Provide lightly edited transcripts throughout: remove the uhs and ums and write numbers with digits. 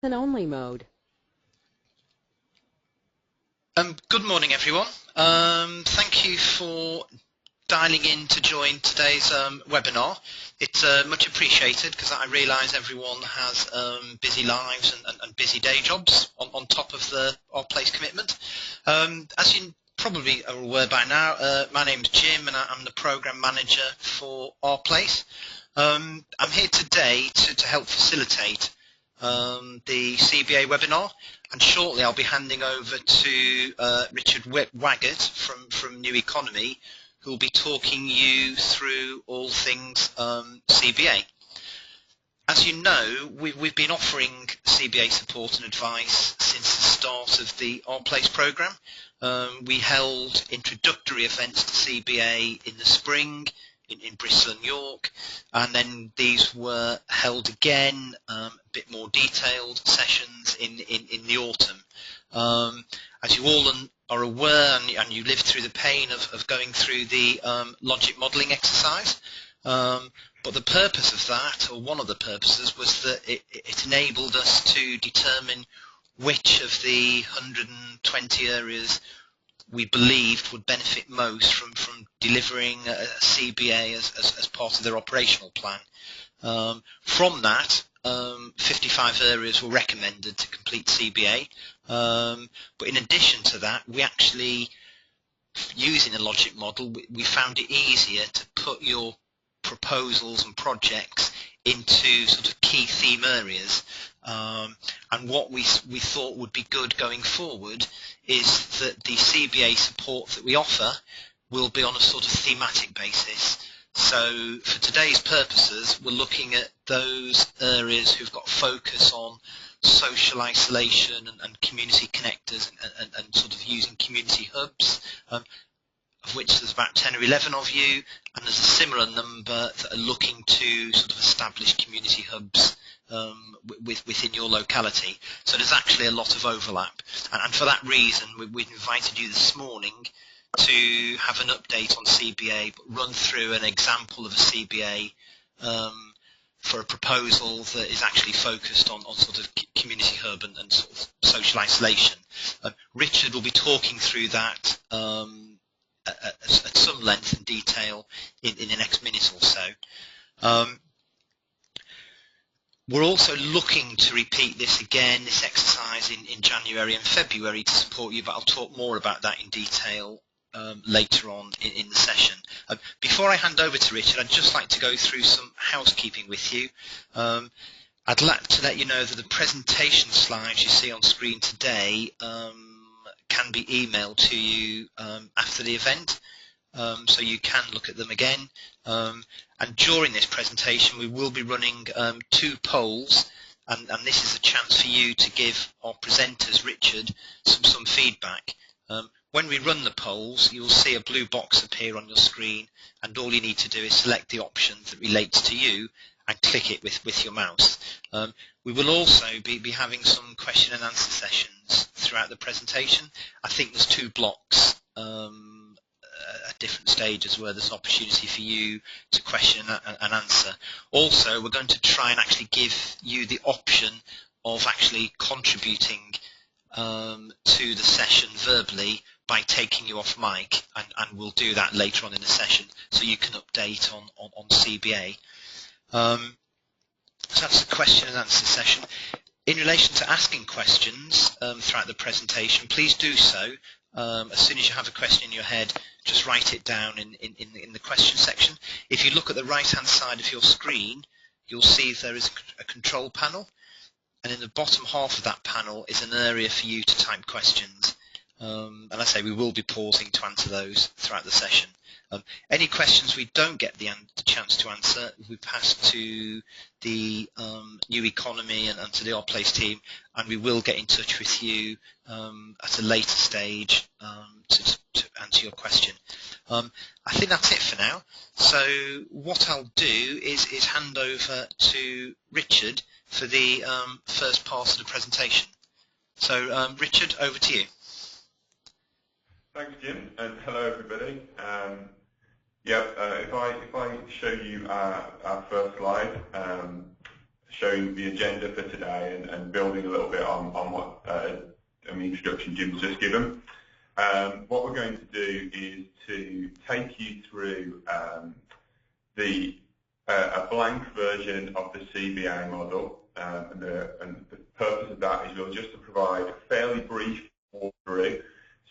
Listen-only mode. Good morning, everyone. Thank you for dialing in to join today's webinar. It's much appreciated because I realise everyone has busy lives and busy day jobs on top of our place commitment. As you probably are aware by now, my name's Jim and I'm the Programme Manager for our place. I'm here today to help facilitate the CBA webinar, and shortly I'll be handing over to Richard Waggett from New Economy, who will be talking you through all things CBA. As you know, we've been offering CBA support and advice since the start of the Our Place programme. We held introductory events to CBA in the spring in Bristol and York, and then these were held again, a bit more detailed sessions in the autumn. As you all are aware, and you lived through the pain of going through the logic modelling exercise, but the purpose of that, or one of the purposes, was that it enabled us to determine which of the 120 areas we believed would benefit most from delivering a CBA as part of their operational plan. From that, 55 areas were recommended to complete CBA, but in addition to that, we actually, using a logic model, we found it easier to put your proposals and projects into sort of key theme areas, and what we thought would be good going forward is that the CBA support that we offer will be on a sort of thematic basis. So for today's purposes, we're looking at those areas who've got focus on social isolation and community connectors and sort of using community hubs, of which there's about 10 or 11 of you, and there's a similar number that are looking to sort of establish community hubs within your locality. So there's actually a lot of overlap, and for that reason we've invited you this morning to have an update on CBA, but run through an example of a CBA for a proposal that is actually focused on sort of community hub and sort of social isolation. Richard will be talking through that at some length and detail in the next minute or so. We're also looking to repeat this again, this exercise in January and February to support you, but I'll talk more about that in detail later on in the session. Before I hand over to Richard, I'd just like to go through some housekeeping with you. I'd like to let you know that the presentation slides you see on screen today can be emailed to you after the event, so you can look at them again. And during this presentation we will be running 2 polls, and this is a chance for you to give our presenters, Richard, some feedback. When we run the polls, you'll see a blue box appear on your screen, and all you need to do is select the option that relates to you and click it with your mouse. We will also be having some question and answer sessions throughout the presentation. I think there's 2 blocks at different stages where there's an opportunity for you to question and answer. Also, we're going to try and actually give you the option of actually contributing to the session verbally by taking you off mic, and we'll do that later on in the session so you can update on CBA. So that's the question and answer session. In relation to asking questions throughout the presentation, please do so. As soon as you have a question in your head, just write it down in the question section. If you look at the right hand side of your screen, you'll see there is a control panel, and in the bottom half of that panel is an area for you to type questions. And I say we will be pausing to answer those throughout the session. Any questions we don't get the chance to answer, we pass to the New Economy and to the Our Place team, and we will get in touch with you at a later stage to answer your question. I think that's it for now. So what I'll do is hand over to Richard for the first part of the presentation. So Richard, over to you. Thanks, Jim, and hello everybody. If I show you our first slide, showing the agenda for today and building a little bit on what the introduction Jim's just given. What we're going to do is to take you through a blank version of the CBA model, and the purpose of that is really just to provide a fairly brief walkthrough.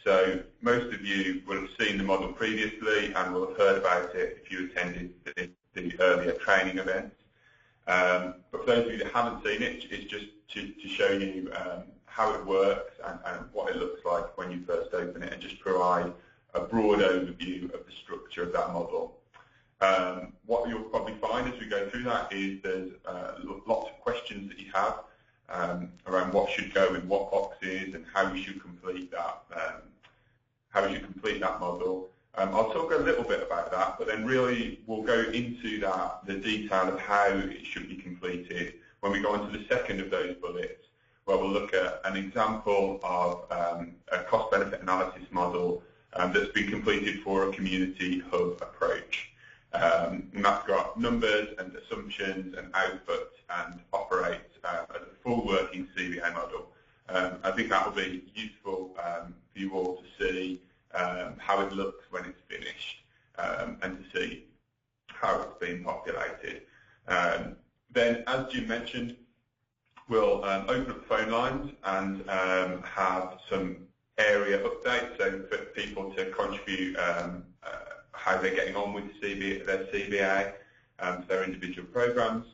So most of you will have seen the model previously and will have heard about it if you attended the earlier training events. But for those of you that haven't seen it, it's just to show you how it works and what it looks like when you first open it, and just provide a broad overview of the structure of that model. What you'll probably find as we go through that is there's lots of questions that you have around what should go in what boxes and how you should complete that. Model. I'll talk a little bit about that, but then really we'll go into the detail of how it should be completed when we go into the second of those bullets, where we'll look at an example of a cost-benefit analysis model that's been completed for a community hub approach. And that's got numbers and assumptions and outputs and operates as a full working CBA model. I think that will be useful for you all to see how it looks when it's finished, and to see how it's been populated. Then, as Jim mentioned, we'll open up the phone lines and have some area updates, so for people to contribute how they're getting on with their CBA, their individual programs.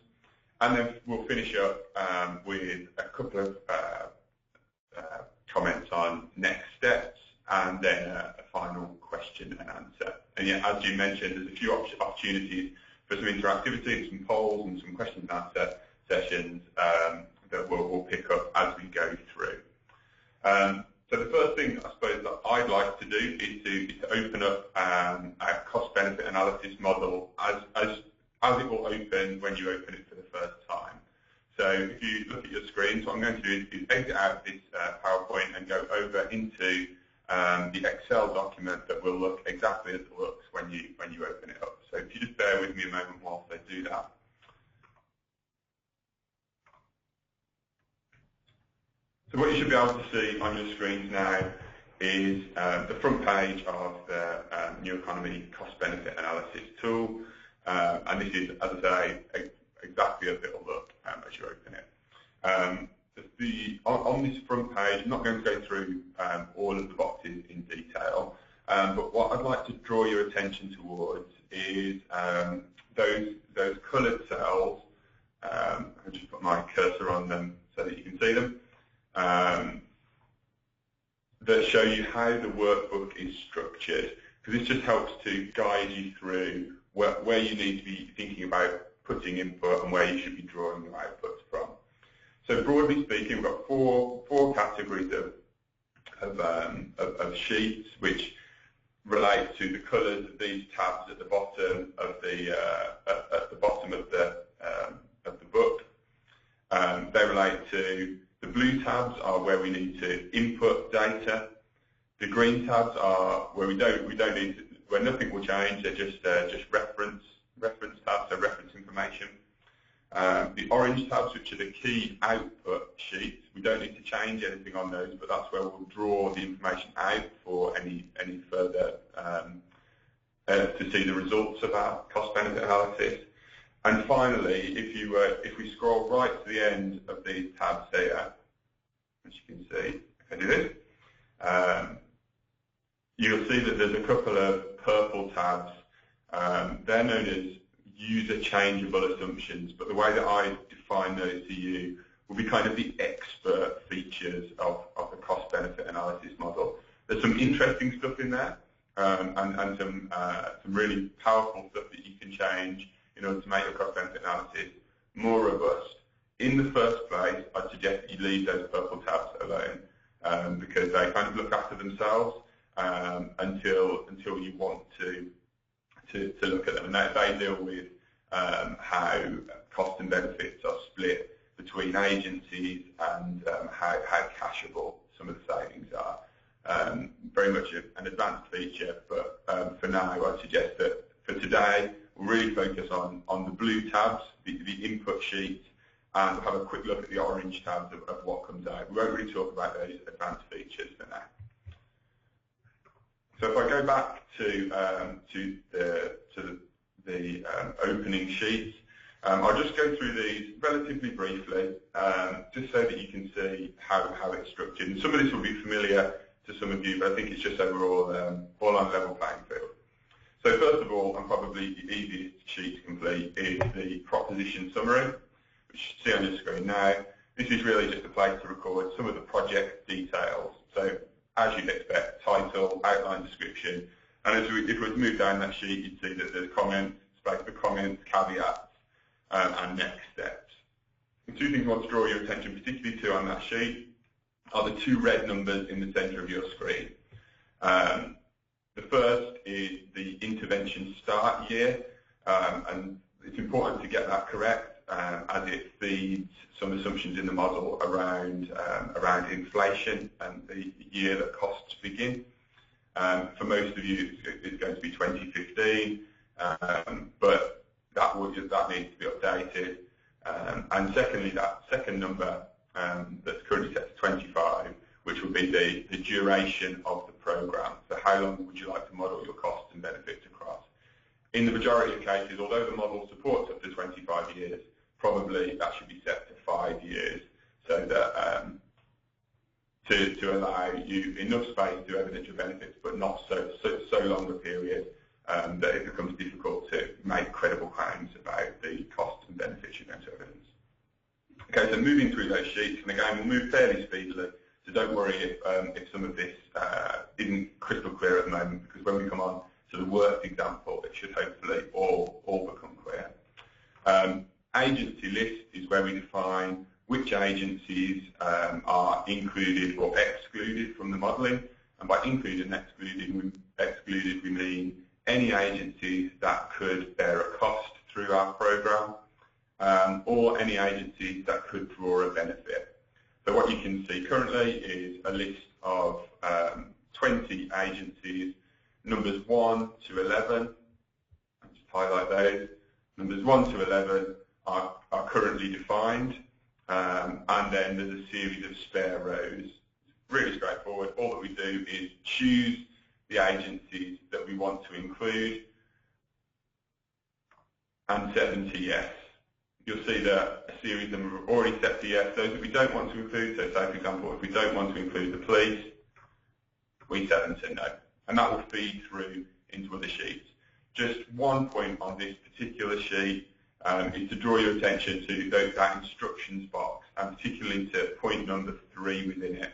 And then we'll finish up with a couple of comments on next steps, and then a final question and answer. And yeah, as you mentioned, there's a few opportunities for some interactivity, some polls, and some question and answer sessions that we'll pick up as we go through. So the first thing I suppose that I'd like to do is to open up a cost-benefit analysis model as it will open when you open it for the first time. So if you look at your screens, what I'm going to do is exit out of this PowerPoint and go over into the Excel document that will look exactly as it looks when you open it up. So if you just bear with me a moment whilst I do that. So what you should be able to see on your screens now is the front page of the New Economy Cost-Benefit Analysis tool. And this is, as I say, exactly as it will look as you open it. On this front page, I'm not going to go through all of the boxes in detail, but what I'd like to draw your attention towards is those coloured cells. I'll just put my cursor on them so that you can see them, that show you how the workbook is structured, because this just helps to guide you through where you need to be thinking about putting input and where you should be drawing your outputs from. So broadly speaking, we've got four categories of sheets, which relate to the colours of these tabs at the bottom of the book. They relate to the blue tabs are where we need to input data. The green tabs are where we don't need to, where nothing will change. They're just reference tabs, so reference information. The orange tabs, which are the key output sheets, we don't need to change anything on those, but that's where we'll draw the information out for any further to see the results of our cost-benefit analysis. And finally, if we scroll right to the end of these tabs here, as you can see, if I do this, you'll see that there's a couple of purple tabs. They're known as user changeable assumptions, but the way that I define those to you will be kind of the expert features of the cost-benefit analysis model. There's some interesting stuff in there, and some really powerful stuff that you can change in order to make your cost-benefit analysis more robust. In the first place, I'd suggest that you leave those purple tabs alone, because they kind of look after themselves until you want to look at them. And they deal with how cost and benefits are split between agencies and how cashable some of the savings are. Very much an advanced feature, but for now I'd suggest that for today we'll really focus on the blue tabs, the input sheets, and we'll have a quick look at the orange tabs of what comes out. We won't really talk about those advanced features for now. So if I go back to the opening sheets, I'll just go through these relatively briefly, just so that you can see how it's structured. And some of this will be familiar to some of you, but I think it's just overall all on a level playing field. So first of all, and probably the easiest sheet to complete, is the proposition summary, which you see on your screen now. This is really just a place to record some of the project details. So as you'd expect, title, outline description, and if we move down that sheet, you'd see that there's comments, space for comments, caveats, and next steps. The two things I want to draw your attention particularly to on that sheet are the two red numbers in the centre of your screen. The first is the intervention start year, and it's important to get that correct as it feeds some assumptions in the model around inflation and the year that costs begin. For most of you, it's going to be 2015, but that needs to be updated. And secondly, that second number that's currently set to 25, which will be the duration of the program. So how long would you like to model your costs and benefits across? In the majority of cases, although the model supports up to 25 years, probably that should be set to 5 years, so that to allow you enough space to evidence your benefits, but not so long a period that it becomes difficult to make credible claims about the costs and benefits you're going to evidence. Okay, so moving through those sheets, and again, we'll move fairly speedily, so don't worry if some of this isn't crystal clear at the moment, because when we come on to the worked example, it should hopefully all become clear. Agency list is where we define which agencies are included or excluded from the modelling, and by included and excluded we mean any agencies that could bear a cost through our programme, or any agencies that could draw a benefit. So what you can see currently is a list of 20 agencies, numbers 1 to 11. I'll just highlight those. Numbers 1 to 11 are currently defined, and then there's a series of spare rows. Really straightforward. All that we do is choose the agencies that we want to include and set them to yes. You'll see that a series of them are already set to yes. Those that we don't want to include, so say for example, if we don't want to include the police, we set them to no. And that will feed through into other sheets. Just one point on this particular sheet is to draw your attention to that instructions box, and particularly to point number 3 within it.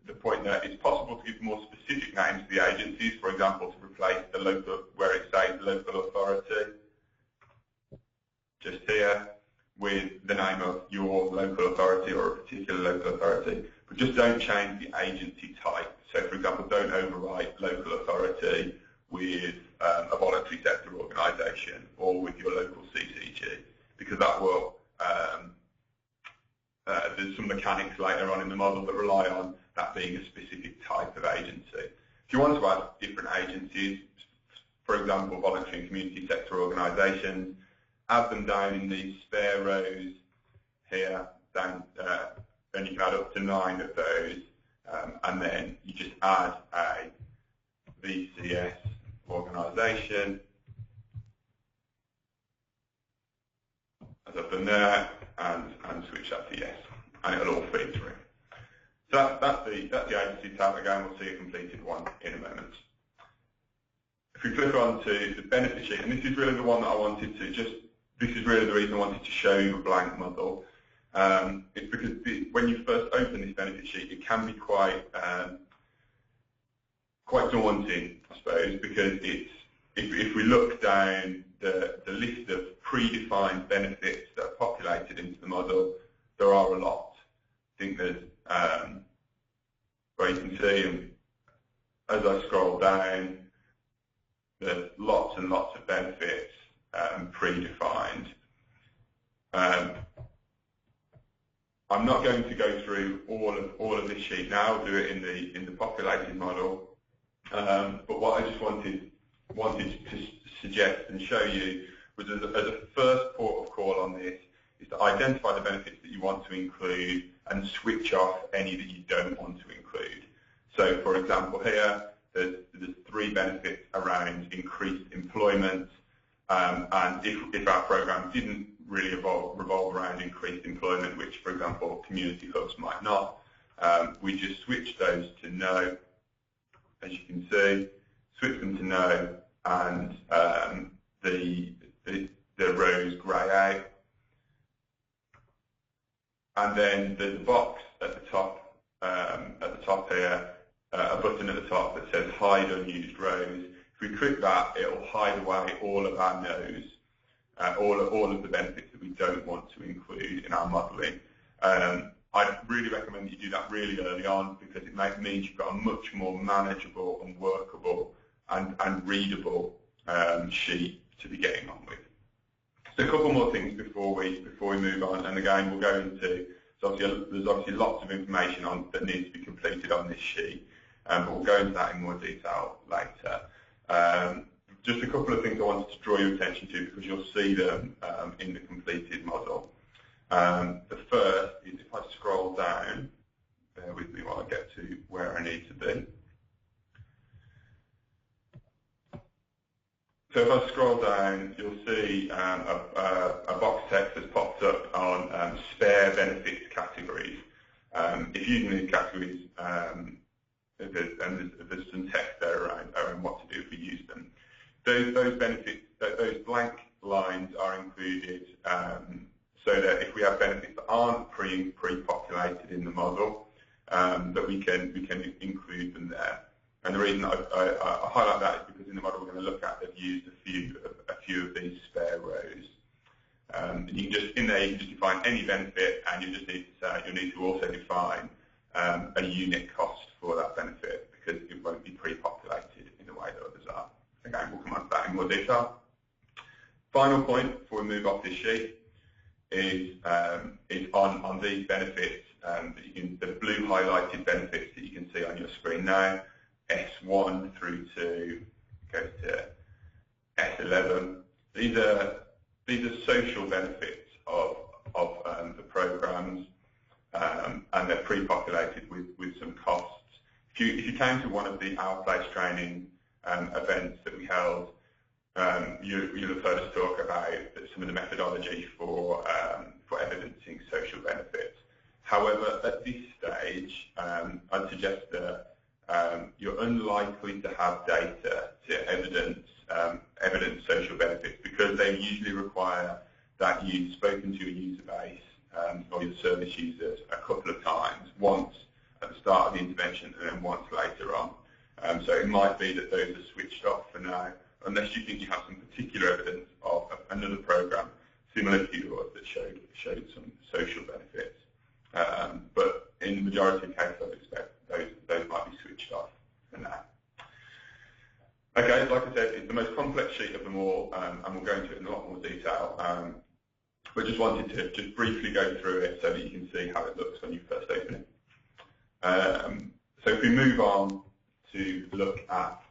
The point that it's possible to give more specific names to the agencies, for example, to replace the local, where it says local authority, just here, with the name of your local authority or a particular local authority. But just don't change the agency type. So, for example, don't overwrite local authority with a voluntary sector organisation or with your local CCG, because that will, there's some mechanics later on in the model that rely on that being a specific type of agency. If you want to add different agencies, for example, voluntary and community sector organisations, add them down in these spare rows here, and you can add up to 9 of those, and then you just add a VCS organisation, as I've done there, and switch that to yes, and it'll all feed through. So that's the agency tab. Again, we'll see a completed one in a moment. If we click on to the benefit sheet, and this is really the one that I wanted to this is really the reason I wanted to show you a blank model. It's because when you first open this benefit sheet, it can be quite daunting, I suppose, because if we look down the list of predefined benefits that are populated into the model, there are a lot. I think there's, where you can see, and as I scroll down, there's lots and lots of benefits predefined. I'm not going to go through all of this sheet now. I'll do it in the populated model. But what I just wanted to suggest and show you was, as a first port of call on this, is to identify the benefits that you want to include and switch off any that you don't want to include. So, for example, here there's 3 benefits around increased employment, and if our program didn't really revolve around increased employment, which, for example, community hubs might not, we just switch those to no, as you can see, switch them to no, and the rows grey out. And then there's a box at the top here, a button at the top that says hide unused rows. If we click that, it will hide away all of our no's, all of the benefits that we don't want to include in our modelling. I really recommend that you do that really early on, because it means you've got a much more manageable and workable and readable sheet to be getting on with. So a couple more things before we move on, and again we'll go into, there's obviously lots of information that needs to be completed on this sheet, but we'll go into that in more detail later. Just a couple of things I wanted to draw your attention to, because you'll see them in the completed model. The first is, if I scroll down, bear with me while I get to where I need to be. So if I scroll down, you'll see a box text that's popped up on spare benefits categories. If using these categories, there's some text there around what to do if we use them. Those benefits, those blank lines are included so that if we have benefits that aren't pre-populated in the model, that we can include them there. And the reason I highlight that is because in the model we're going to look at, they've used a few of these spare rows. And you can just, in there, you can just define any benefit, and you just need to say, you'll need to also define a unit cost for that benefit, because it won't be pre-populated in the way that others are. Again, we'll come on to that in more detail. Final point before we move off this sheet is on these benefits, the blue highlighted benefits that you can see on your screen now, S1 through to goes to S11. These are social benefits of the programs, and they're pre-populated with some costs. If you came to one of the Our Place training events that we held, you'll have heard us talk about some of the methodology for evidencing social benefits. However, at this stage, I'd suggest that you're unlikely to have data to evidence social benefits, because they usually require that you've spoken to your user base or your service users a couple of times, once at the start of the intervention and then once later on. So it might be that those are switched off for now, unless you think you have some particular evidence of another program similar to yours that showed some social benefits. But in the majority of cases, I expect those might be switched off for now. Okay, like I said, it's the most complex sheet of them all, and we'll go into it in a lot more detail. But just wanted to just briefly go through it so that you can see how it looks when you first open it. So if we move on to look at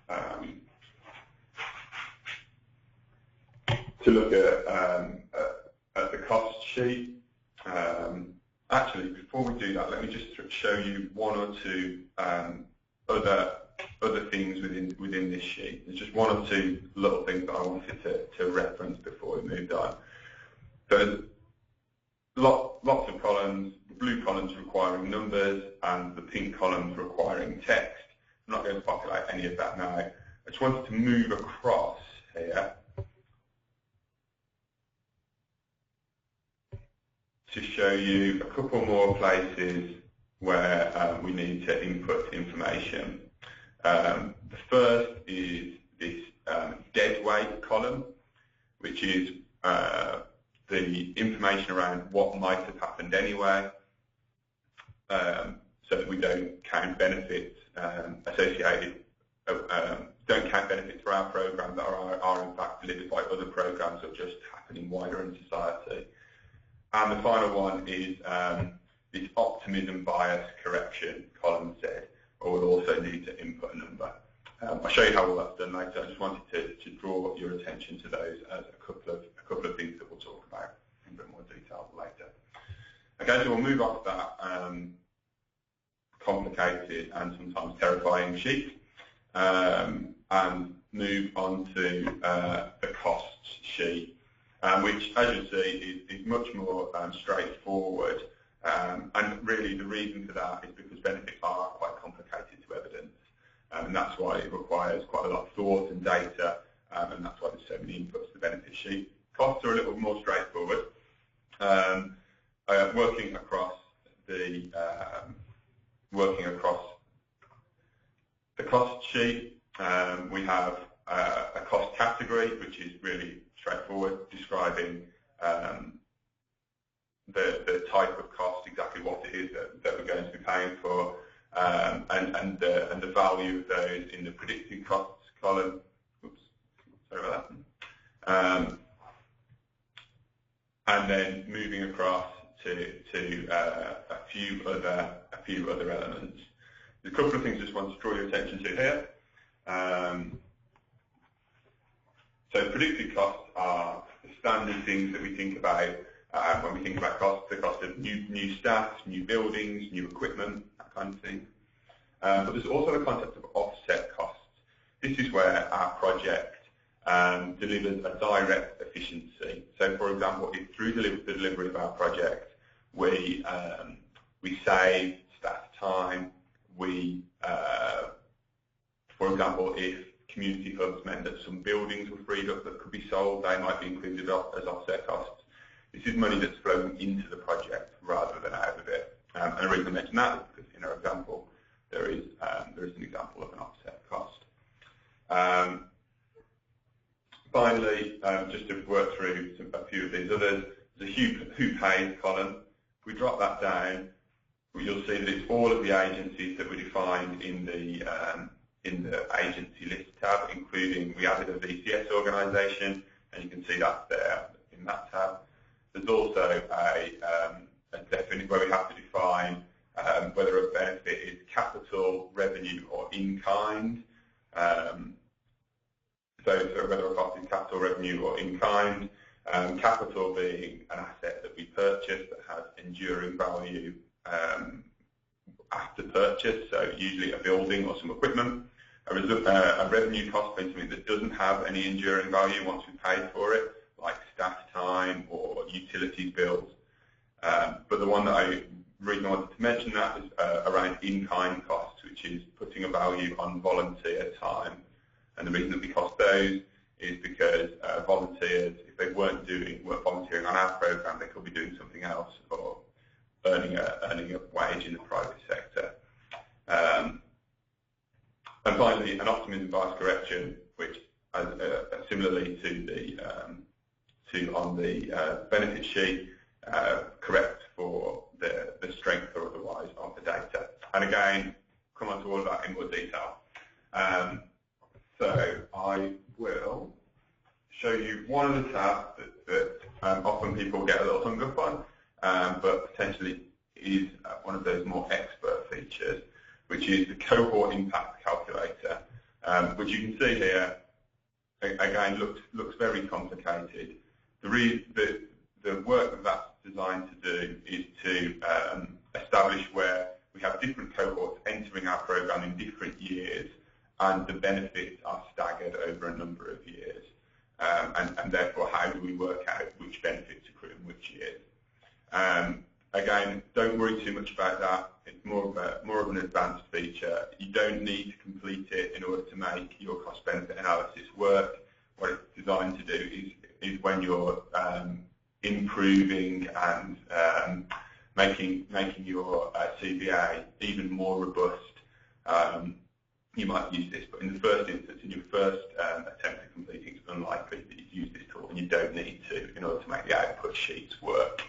the cost sheet. Actually, before we do that, let me just show you one or two other things within this sheet. There's just one or two little things that I wanted to reference before we moved on. There's lots of columns, the blue columns requiring numbers and the pink columns requiring text. I'm not going to populate any of that now. I just wanted to move across here to show you a couple more places where we need to input information. The first is this dead weight column, which is the information around what might have happened anyway, so that we don't count benefits associated, don't count benefits for our program that are in fact delivered by other programs or just happening wider in society. And the final one is this optimism bias correction column Z, or we'll also need to input a number. I'll show you how all that's done later. I just wanted to draw your attention to those as a couple of things that we'll talk about. in a bit more detail later. Okay, so we'll move off that complicated and sometimes terrifying sheet and move on to the costs sheet, which, as you'll see, is much more straightforward. And really the reason for that is because benefits are quite complicated to evidence, and that's why it requires quite a lot of thought and data, and that's why there's so many inputs to the benefit sheet. Costs are a little more straightforward. Working across the cost sheet, we have a cost category, which is really straightforward, describing the type of cost, exactly what it is that we're going to be paying for, and the value of those in the predicted costs column. Oops, sorry about that. And then moving across to a few other elements. There's a couple of things I just want to draw your attention to here. So predicted costs are the standard things that we think about when we think about costs, the cost of new staff, new buildings, new equipment, that kind of thing. But there's also the concept of offset costs. This is where our project delivers a direct efficiency. So, for example, if through the delivery of our project we save staff time, for example, if community hubs meant that some buildings were freed up that could be sold, they might be included as offset costs. This is money that's flowing into the project rather than out of it. And the reason I mention that is because in our example, there is an example of an offset cost. Finally, just to work through a few of these others, there's a who pays column. If we drop that down, you'll see that it's all of the agencies that were defined in the agency list tab, including we added a VCS organisation, and you can see that there in that tab. There's also a definite where we have to define whether a benefit is capital, revenue, or in kind. So whether a cost is capital, revenue, or in kind. Capital being an asset that we purchase that has enduring value after purchase, so usually a building or some equipment. A revenue cost being something that doesn't have any enduring value once we paid for it, like staff time or utilities bills. But the one that I really wanted to mention that is around in-kind costs, which is putting a value on volunteer time. And the reason that we cost those is because volunteers, if they weren't volunteering on our program, they could be doing something else or earning a wage in the private sector. And finally, an optimism bias correction, which similarly to on the benefit sheet, correct for the strength or otherwise of the data. And again, come on to all of that in more detail. So I will show you one of the tabs that often people get a little hung up on, but potentially is one of those more expert features, which is the cohort impact calculator, which you can see here, again, looks very complicated. The work that's designed to do is to establish where we have different cohorts entering our program in different years, and the benefits are staggered over a number of years. And therefore, how do we work out which benefits accrue in which years? Again, don't worry too much about that. It's more of an advanced feature. You don't need to complete it in order to make your cost-benefit analysis work. What it's designed to do is when you're improving and making your CBA even more robust, you might use this. But in the first instance, in your first attempt at completing, it's unlikely that you'd use this tool, and you don't need to in order to make the output sheets work.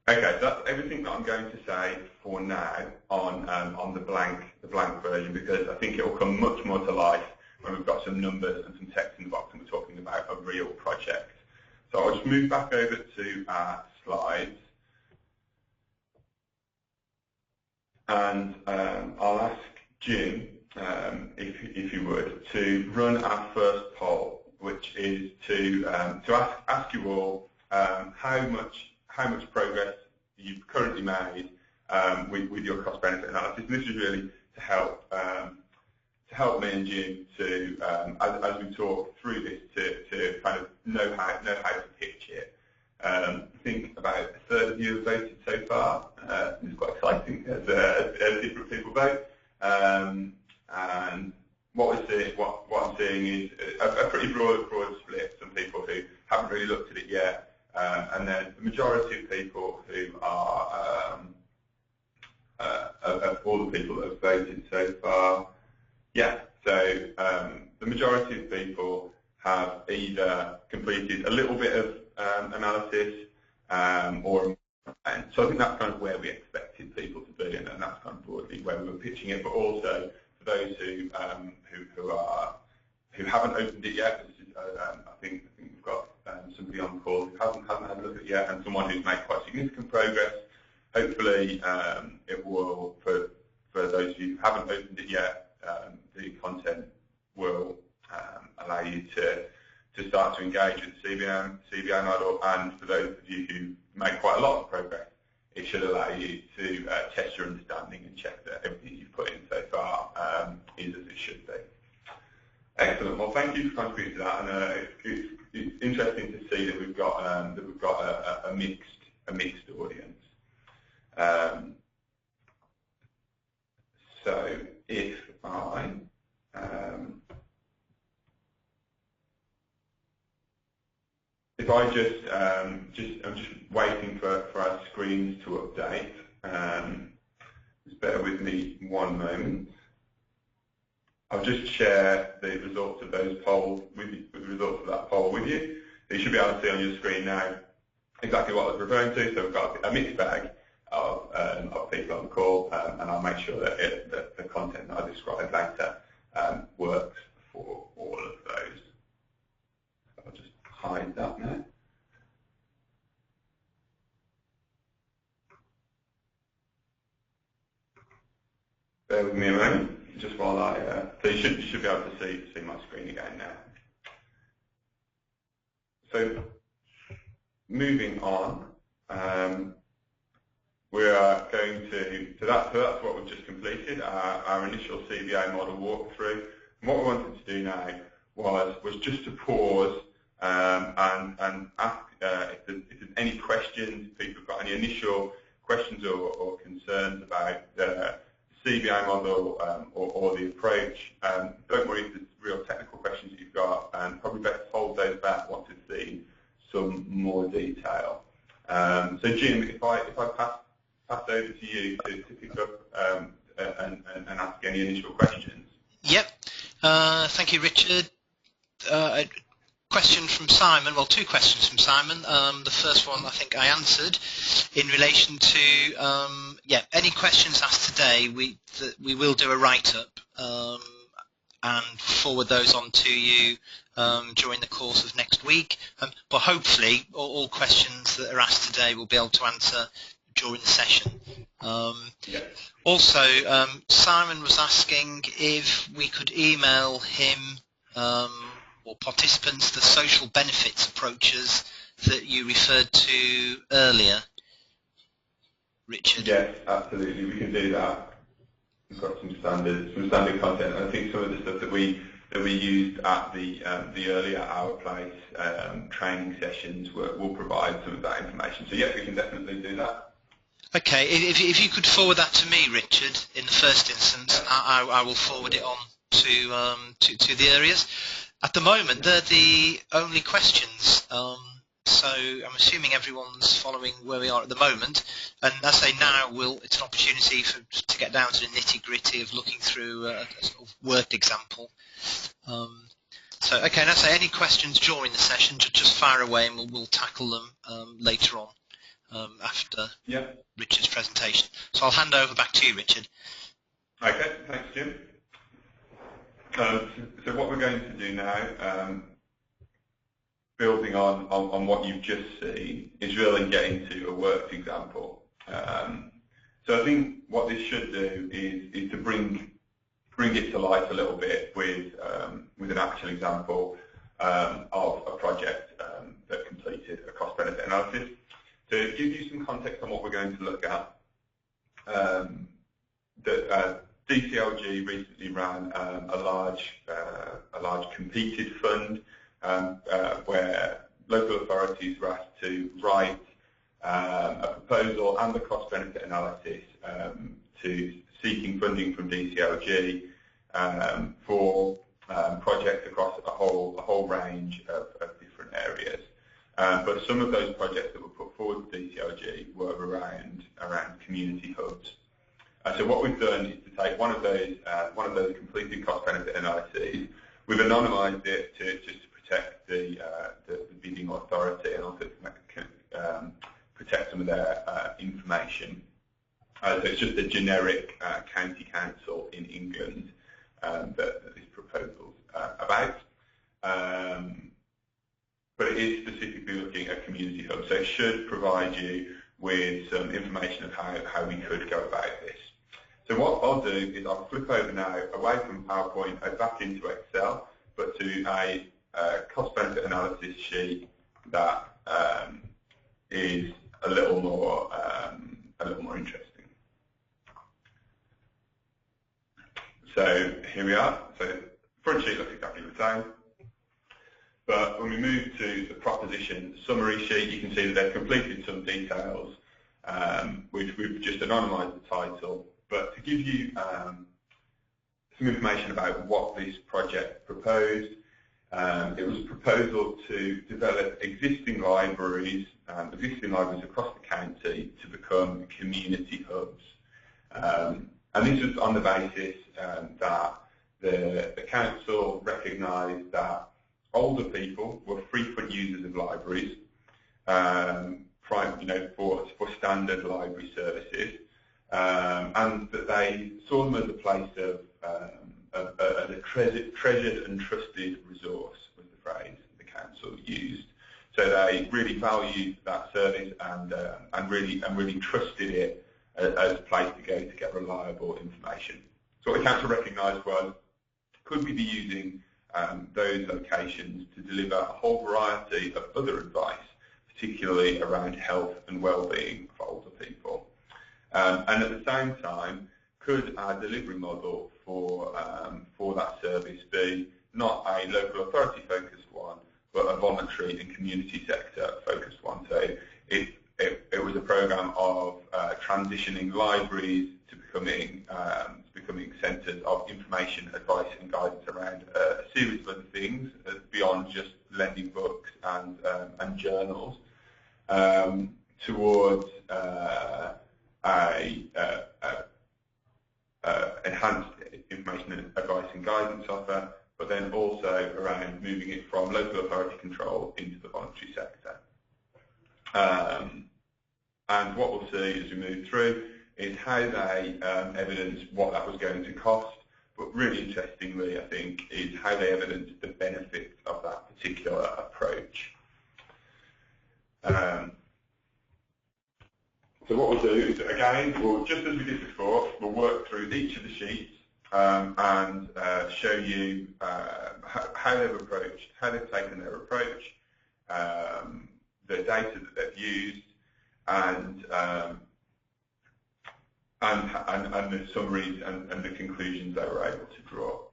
Okay, so that's everything that I'm going to say for now on the blank version, because I think it will come much more to life when we've got some numbers and some text in the box and we're talking about a real project. So I'll just move back over to our slides, and I'll ask Jim, if you would, to run our first poll, which is to ask you all how much progress you've currently made with your cost benefit analysis. And this is really to help me and Jim to as we talk through this to kind of know how to pitch it. I think about a third of you have voted so far. It's quite exciting as different people vote. And what I'm seeing is a pretty broad split. Some people who haven't really looked at it yet, and then the majority of people who are of all the people that have voted so far. Yeah, so the majority of people have either completed a little bit of analysis or and so I think that's kind of where we expected people to be, and that's kind of broadly where we were pitching it. But also for those who haven't opened it yet, I think we've got somebody on the call who hasn't had a look at it yet, and someone who's made quite significant progress. Hopefully, it will for those of you who haven't opened it yet. The content will allow you to start to engage with the CBA model, and for those of you who made quite a lot of progress, it should allow you to test your understanding and check that everything you've put in so far is as it should be. Excellent. Well, thank you for contributing to that, and it's interesting to see that we've got a mixed audience. So if I'm just waiting for our screens to update. Just bear with me one moment. I'll just share the results of those polls with you, the results of that poll with you. So you should be able to see on your screen now exactly what I was referring to. So we've got a mixed bag of people on the call, and I'll make sure that the content that I describe later works for all of those. So I'll just hide that now. Bear with me a moment, just while so you should be able to see my screen again now. So moving on, we are going to, so that's what we've just completed, our initial CBA model walkthrough. And what we wanted to do now was just to pause and ask if there's any questions, if people have got any initial questions or concerns about the CBA model or the approach. Don't worry if there's real technical questions that you've got, and probably best hold those back once we've seen some more detail. So Jim, if I pass over to you to pick up and ask any initial questions. Yep. Thank you, Richard. A question from Simon, well, two questions from Simon. The first one I think I answered in relation to, any questions asked today, we will do a write-up and forward those on to you during the course of next week. But hopefully all questions that are asked today we'll be able to answer during the session. Also, Simon was asking if we could email him or participants the social benefits approaches that you referred to earlier, Richard. Yes, absolutely, we can do that. We've got some standard content. I think some of the stuff that we used at the earlier Our Place training sessions will provide some of that information. So yes, we can definitely do that. Okay, if you could forward that to me, Richard, in the first instance, I will forward it on to the areas. At the moment, they're the only questions, so I'm assuming everyone's following where we are at the moment. And as I say, now it's an opportunity to get down to the nitty-gritty of looking through a sort of worked example. So, okay, and as I say, any questions during the session, just fire away and we'll tackle them later on. After Richard's presentation. So I'll hand over back to you, Richard. Okay, thanks, Jim. So what we're going to do now, building on what you've just seen, is really get into a worked example. So I think what this should do is to bring it to life a little bit with an actual example of a project that completed a cost cost-benefit analysis. To give you some context on what we're going to look at, DCLG recently ran a large competed fund where local authorities were asked to write a proposal and the cost-benefit analysis to seeking funding from DCLG for projects across a whole range of different areas. But some of those projects that were put forward to DCLG were around community hubs. So what we've done is to take one of those completed cost-benefit analyses. We've anonymised it just to protect the bidding authority and also to protect some of their information. So it's just a generic county council in England that this proposal's about. But it is specifically looking at community hubs, so it should provide you with some information of how we could go about this. So what I'll do is I'll flip over now away from PowerPoint back into Excel, but to a cost-benefit analysis sheet that is a little more interesting. So here we are. So front sheet looks exactly the same. But when we move to the proposition summary sheet, you can see that they've completed some details, which we've just anonymised the title. But to give you some information about what this project proposed, it was a proposal to develop existing libraries across the county to become community hubs. And this was on the basis that the council recognised that older people were frequent users of libraries, for standard library services, and that they saw them as a place of as a treasured and trusted resource, was the phrase the council used. So they really valued that service and really trusted it as a place to go to get reliable information. So what the council recognised was, could we be using those locations to deliver a whole variety of other advice, particularly around health and well-being for older people. And at the same time, could our delivery model for that service be not a local authority focused one, but a voluntary and community sector focused one? So it was a program of transitioning libraries to becoming centres of information, advice and guidance around a series of other things beyond just lending books and journals, towards enhanced information, advice and guidance offer, but then also around moving it from local authority control into the voluntary sector. And what we'll see as we move through is how they evidence what that was going to cost, but really interestingly, I think, is how they evidence the benefits of that particular approach. So what we'll do is, again, just as we did before, we'll work through each of the sheets and show you how they've taken their approach, the data that they've used, and the summaries and the conclusions they were able to draw.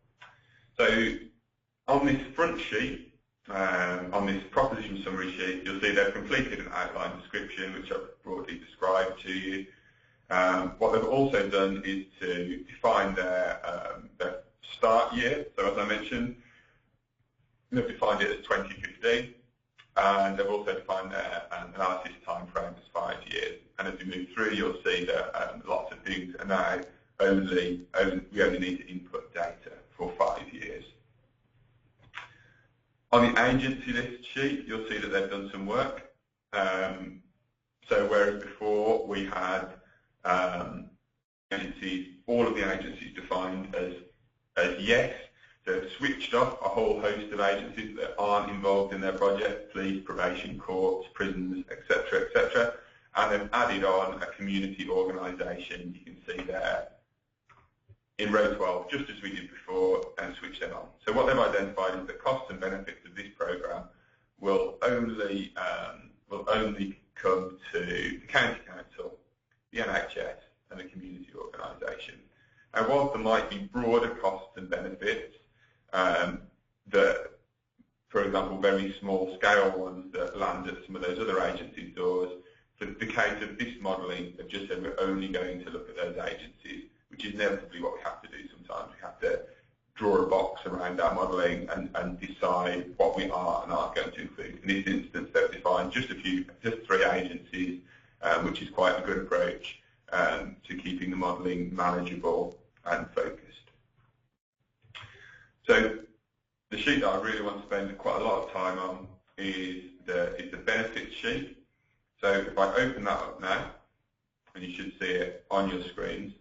So on this front sheet, on this proposition summary sheet, you'll see they've completed an outline description, which I've broadly described to you. What they've also done is to define their start year. So as I mentioned, they've defined it as 2015, and they've also defined their analysis time frame as 5 years. And as we move through, you'll see that lots of things are now we only need to input data for 5 years. On the agency list sheet, you'll see that they've done some work. So whereas before we had agencies, all of the agencies defined as yes, so they've switched off a whole host of agencies that aren't involved in their project, police, probation, courts, prisons, etc., etc., and they've added on a community organisation, you can see there, in row 12, just as we did before, and switch them on. So what they've identified is the costs and benefits of this programme will only will only come to the county council, the NHS, and the community organisation. And whilst there might be broader costs and benefits, that, for example, very small scale ones that land at some of those other agencies' doors, for the case of this modelling, they've just said we're only going to look at those agencies, which is inevitably what we have to do sometimes. We have to draw a box around our modelling and decide what we are and aren't going to include. In this instance, they've defined just 3 agencies, which is quite a good approach to keeping the modelling manageable and focused. So the sheet that I really want to spend quite a lot of time on is the benefits sheet. So if I open that up now, and you should see it on your screens,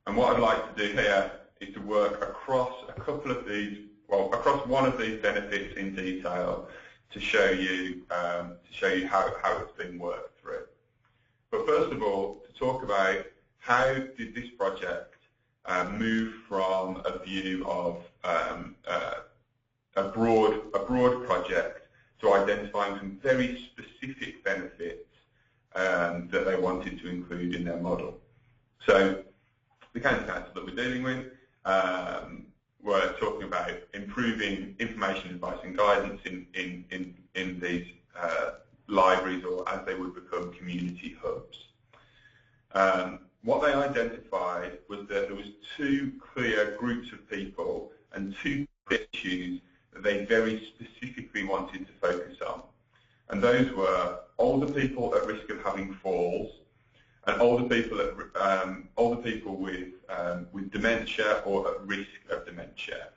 and what I'd like to do here is to work across a couple of these, well, across one of these benefits in detail to show you how it's been worked through. But first of all, to talk about how did this project move from a view of a broad project to identifying some very specific benefits that they wanted to include in their model. So the county council that we're dealing with were talking about improving information, advice and guidance in these libraries, or as they would become community hubs. What they identified was that there was 2 clear groups of people and 2 issues that they very specifically wanted to focus on. And those were older people at risk of having falls, and older people with dementia or at risk of dementia.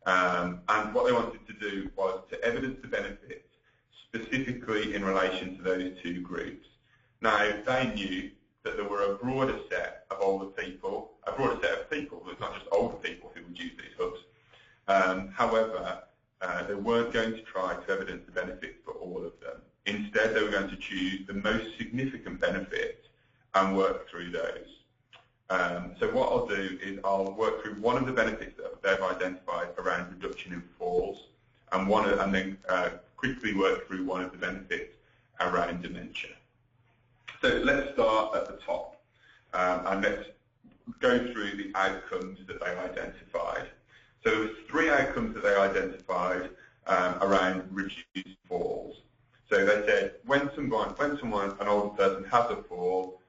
And what they wanted to do was to evidence the benefits specifically in relation to those 2 groups. Now, they knew that there were a broader set of people, it's not just older people who would use these hubs. However, they weren't going to try to evidence the benefits for all of them. Instead, they were going to choose the most significant benefits and work through those. So what I'll do is I'll work through one of the benefits that they've identified around reduction in falls, and then quickly work through one of the benefits around dementia. So let's start at the top, and let's go through the outcomes that they identified. So there were 3 outcomes that they identified around reduced falls. So they said when an older person has a fall,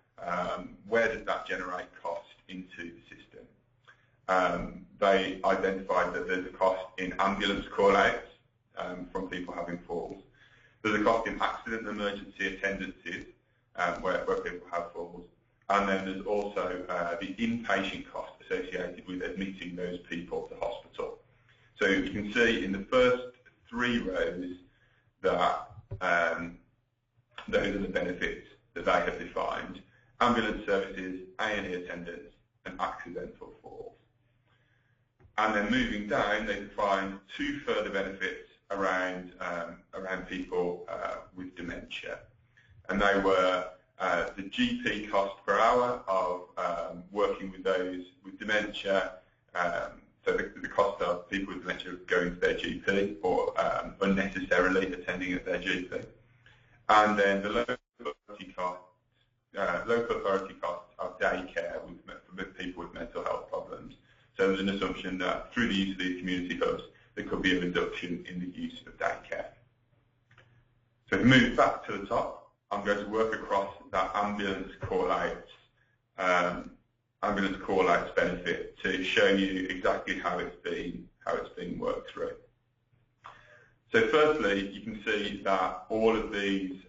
where does that generate cost into the system? They identified that there's a cost in ambulance call-outs from people having falls. There's a cost in accident and emergency attendances where people have falls. And then there's also the inpatient cost associated with admitting those people to hospital. So you can see in the first 3 rows that those are the benefits that they have defined: ambulance services, A&E attendance, and accidental falls. And then moving down, they defined 2 further benefits around people with dementia. And they were the GP cost per hour of working with those with dementia, so the cost of people with dementia going to their GP or unnecessarily attending at their GP. And then the local authority costs of daycare with people with mental health problems. So there's an assumption that through the use of these community hubs, there could be a reduction in the use of daycare. So if we move back to the top, I'm going to work across that ambulance call-outs benefit to show you exactly how it's been worked through. So firstly, you can see that all of these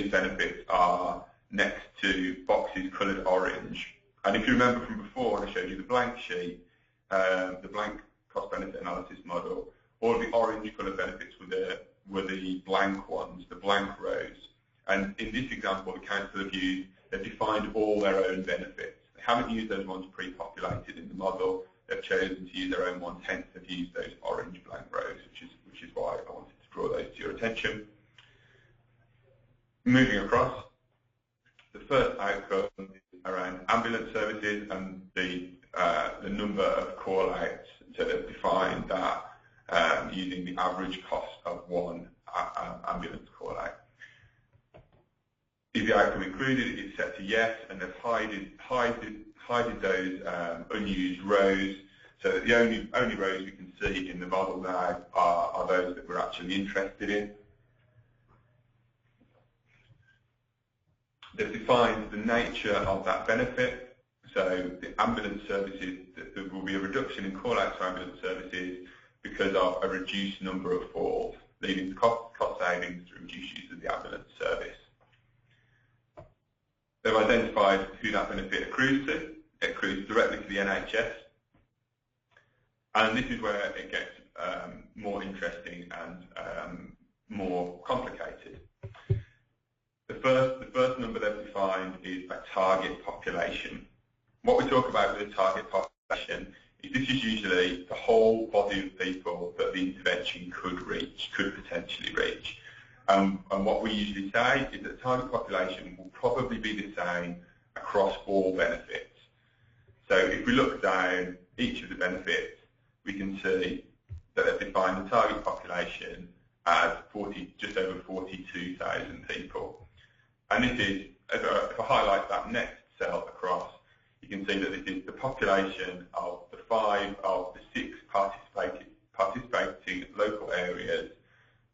benefits are next to boxes coloured orange. And if you remember from before, when I showed you the blank sheet, the blank cost-benefit analysis model, all of the orange coloured benefits were the blank ones, the blank rows. And in this example, the council they've defined all their own benefits. They haven't used those ones pre-populated in the model. They've chosen to use their own ones, hence they've used those orange blank rows, which is why I wanted to draw those to your attention. Moving across, the first outcome is around ambulance services and the number of call-outs. So they've defined that using the average cost of one ambulance call out. Is the outcome included? It's set to yes, and they've hided those unused rows, so that the only rows we can see in the model now are those that we're actually interested in. They've defined the nature of that benefit. So the ambulance services, there will be a reduction in call-outs for ambulance services because of a reduced number of falls, leading to cost savings through reduced use of the ambulance service. They've identified who that benefit accrues to. It accrues directly to the NHS. And this is where it gets more interesting and more complicated. The first number they've defined is a target population. What we talk about with a target population is this is usually the whole body of people that the intervention could potentially reach. And what we usually say is that the target population will probably be the same across all benefits. So if we look down each of the benefits, we can see that they've defined the target population as just over 42,000 people. And this is, if I highlight that next cell across, you can see that this is the population of the six participating local areas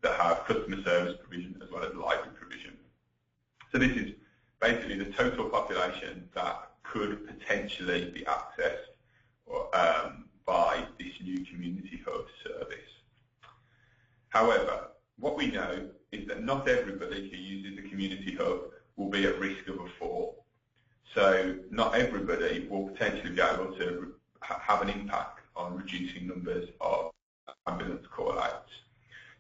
that have customer service provision as well as library provision. So this is basically the total population that could potentially be accessed by this new community hub service. However, what we know is that not everybody who uses the community hub will be at risk of a fall. So not everybody will potentially be able to have an impact on reducing numbers of ambulance call-outs.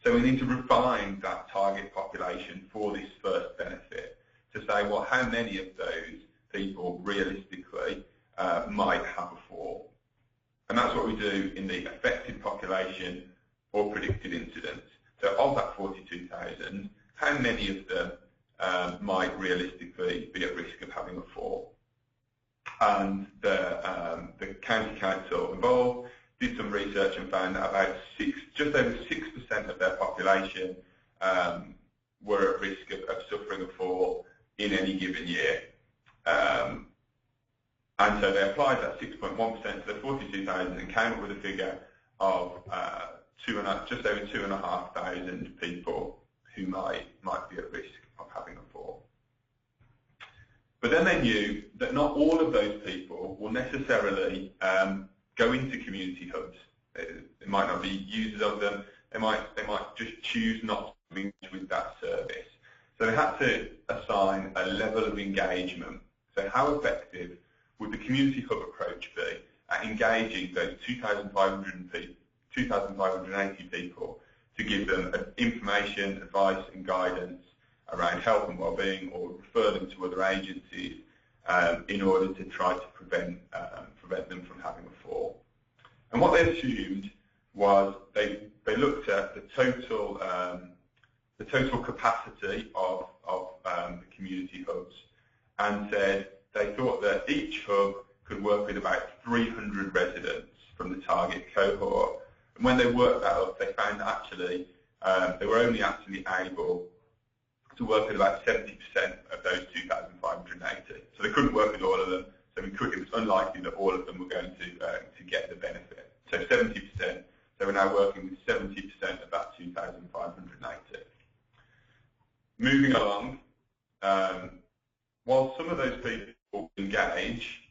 So we need to refine that target population for this first benefit to say, well, how many of those people realistically might have a fall. And that's what we do in the affected population or predicted incidents. So of that 42,000, how many of them might realistically be at risk of having a fall? And the county council involved did some research and found that about just over 6% of their population were at risk of suffering a fall in any given year. And so they applied that 6.1% to the 42,000 and came up with a figure of just over 2,500 people who might be at risk of having a fall. But then they knew that not all of those people will necessarily go into community hubs. They might not be users of them. They might just choose not to engage with that service. So they had to assign a level of engagement. So how effective would the community hub approach be at engaging those 2,580 people to give them information, advice and guidance around health and well-being, or refer them to other agencies in order to try to prevent them from having a fall. And what they assumed was they looked at the total capacity of the community hubs and said they thought that each hub could work with about 300 residents from the target cohort. And when they worked that up, they found that actually they were only actually able to work with about 70% of those 2,580. So they couldn't work with all of them. So it was unlikely that all of them were going to get the benefit. So 70%. So we're now working with 70% of that 2,580. Moving along, while some of those people engage,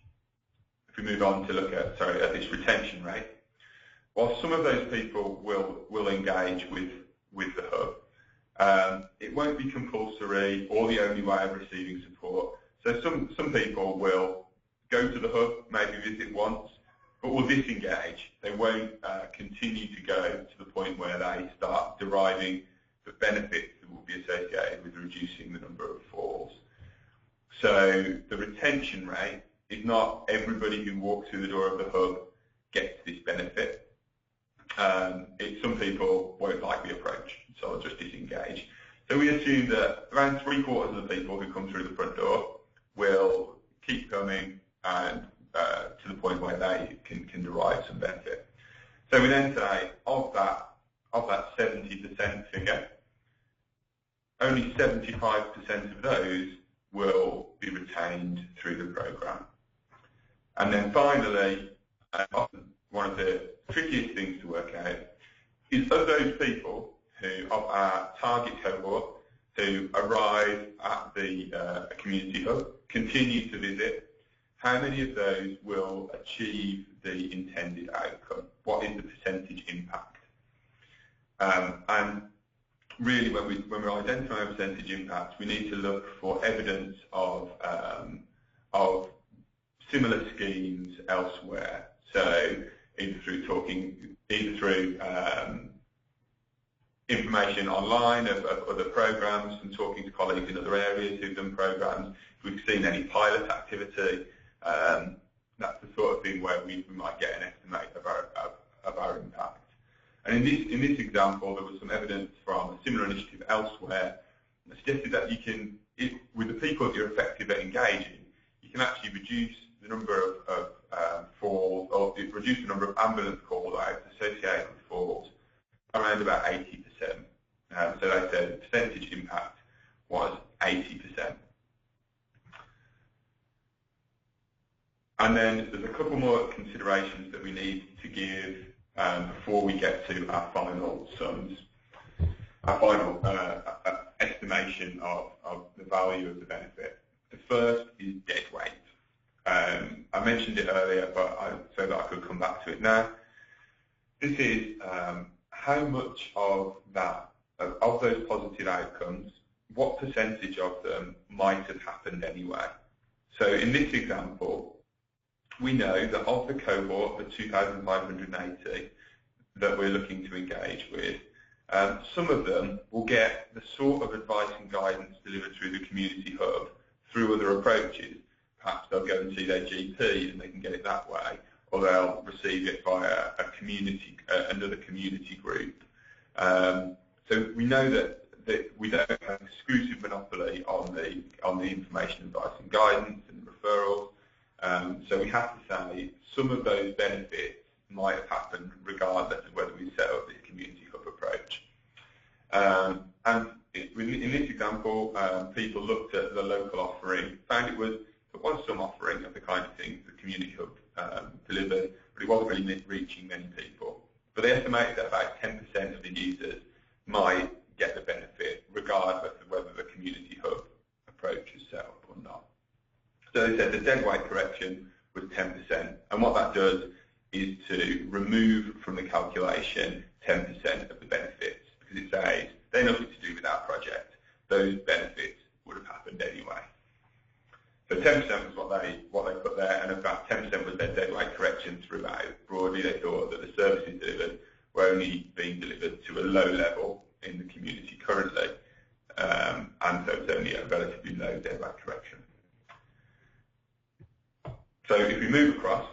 if we move on to look at this retention rate, while some of those people will engage with the hub, it won't be compulsory or the only way of receiving support. So some people will go to the hub, maybe visit once, but will disengage. They won't continue to go to the point where they start deriving the benefits that will be associated with reducing the number of falls. So the retention rate is not everybody who walks through the door of the hub gets this benefit. Some people won't like the approach, so they'll just disengage. So we assume that around 3/4 of the people who come through the front door will keep coming and to the point where they can derive some benefit. So we then say of that 70% figure, attained through the programme. And then finally, often one of the trickiest things to work out is of those people who, of our target cohort, who arrive at the community hub, continue to visit, how many of those will achieve the intended outcome? What is the percentage impact? And really, when we're identifying percentage impact, we need to look for evidence of similar schemes elsewhere. So either through information online of other programs and talking to colleagues in other areas who've done programs. If we've seen any pilot activity, that's the sort of thing where we might get an estimate of our impact. And in this example, there was some evidence from a similar initiative elsewhere that suggested that you can, with the people that you're effective at engaging, you can actually reduce the number of falls, or reduce the number of ambulance call outs associated with falls around about 80%. So they said the percentage impact was 80%. And then there's a couple more considerations that we need to give before we get to our final sums, our final estimation of the value of the benefit. The first is dead weight. I mentioned it earlier, but so that I could come back to it now. This is how much of those positive outcomes, what percentage of them might have happened anyway. So in this example, we know that of the cohort of 2,580 that we're looking to engage with, some of them will get the sort of advice and guidance delivered through the community hub through other approaches. Perhaps they'll go and see their GP and they can get it that way, or they'll receive it via another community group. So we know that we don't have an exclusive monopoly on the information, advice and guidance and referrals. So we have to say some of those benefits might have happened regardless of whether we set up this community hub approach. And in this example, people looked at the local offering, found there was some offering of the kind of things the community hub delivered, but it wasn't really reaching many people. But they estimated that about 10% of the users might get the benefit regardless of whether the community hub approach is set up or not. So they said the dead weight correction was 10%, and what that does is to remove from the calculation 10% of the benefits, because it says they're nothing to do with our project. Those benefits would have happened anyway. So 10% was what they put there, and about 10% was their dead weight correction throughout. Broadly, they thought that the services delivered were only being delivered to a low level in the community currently, and so it's only a relatively low dead weight correction. So if we move across,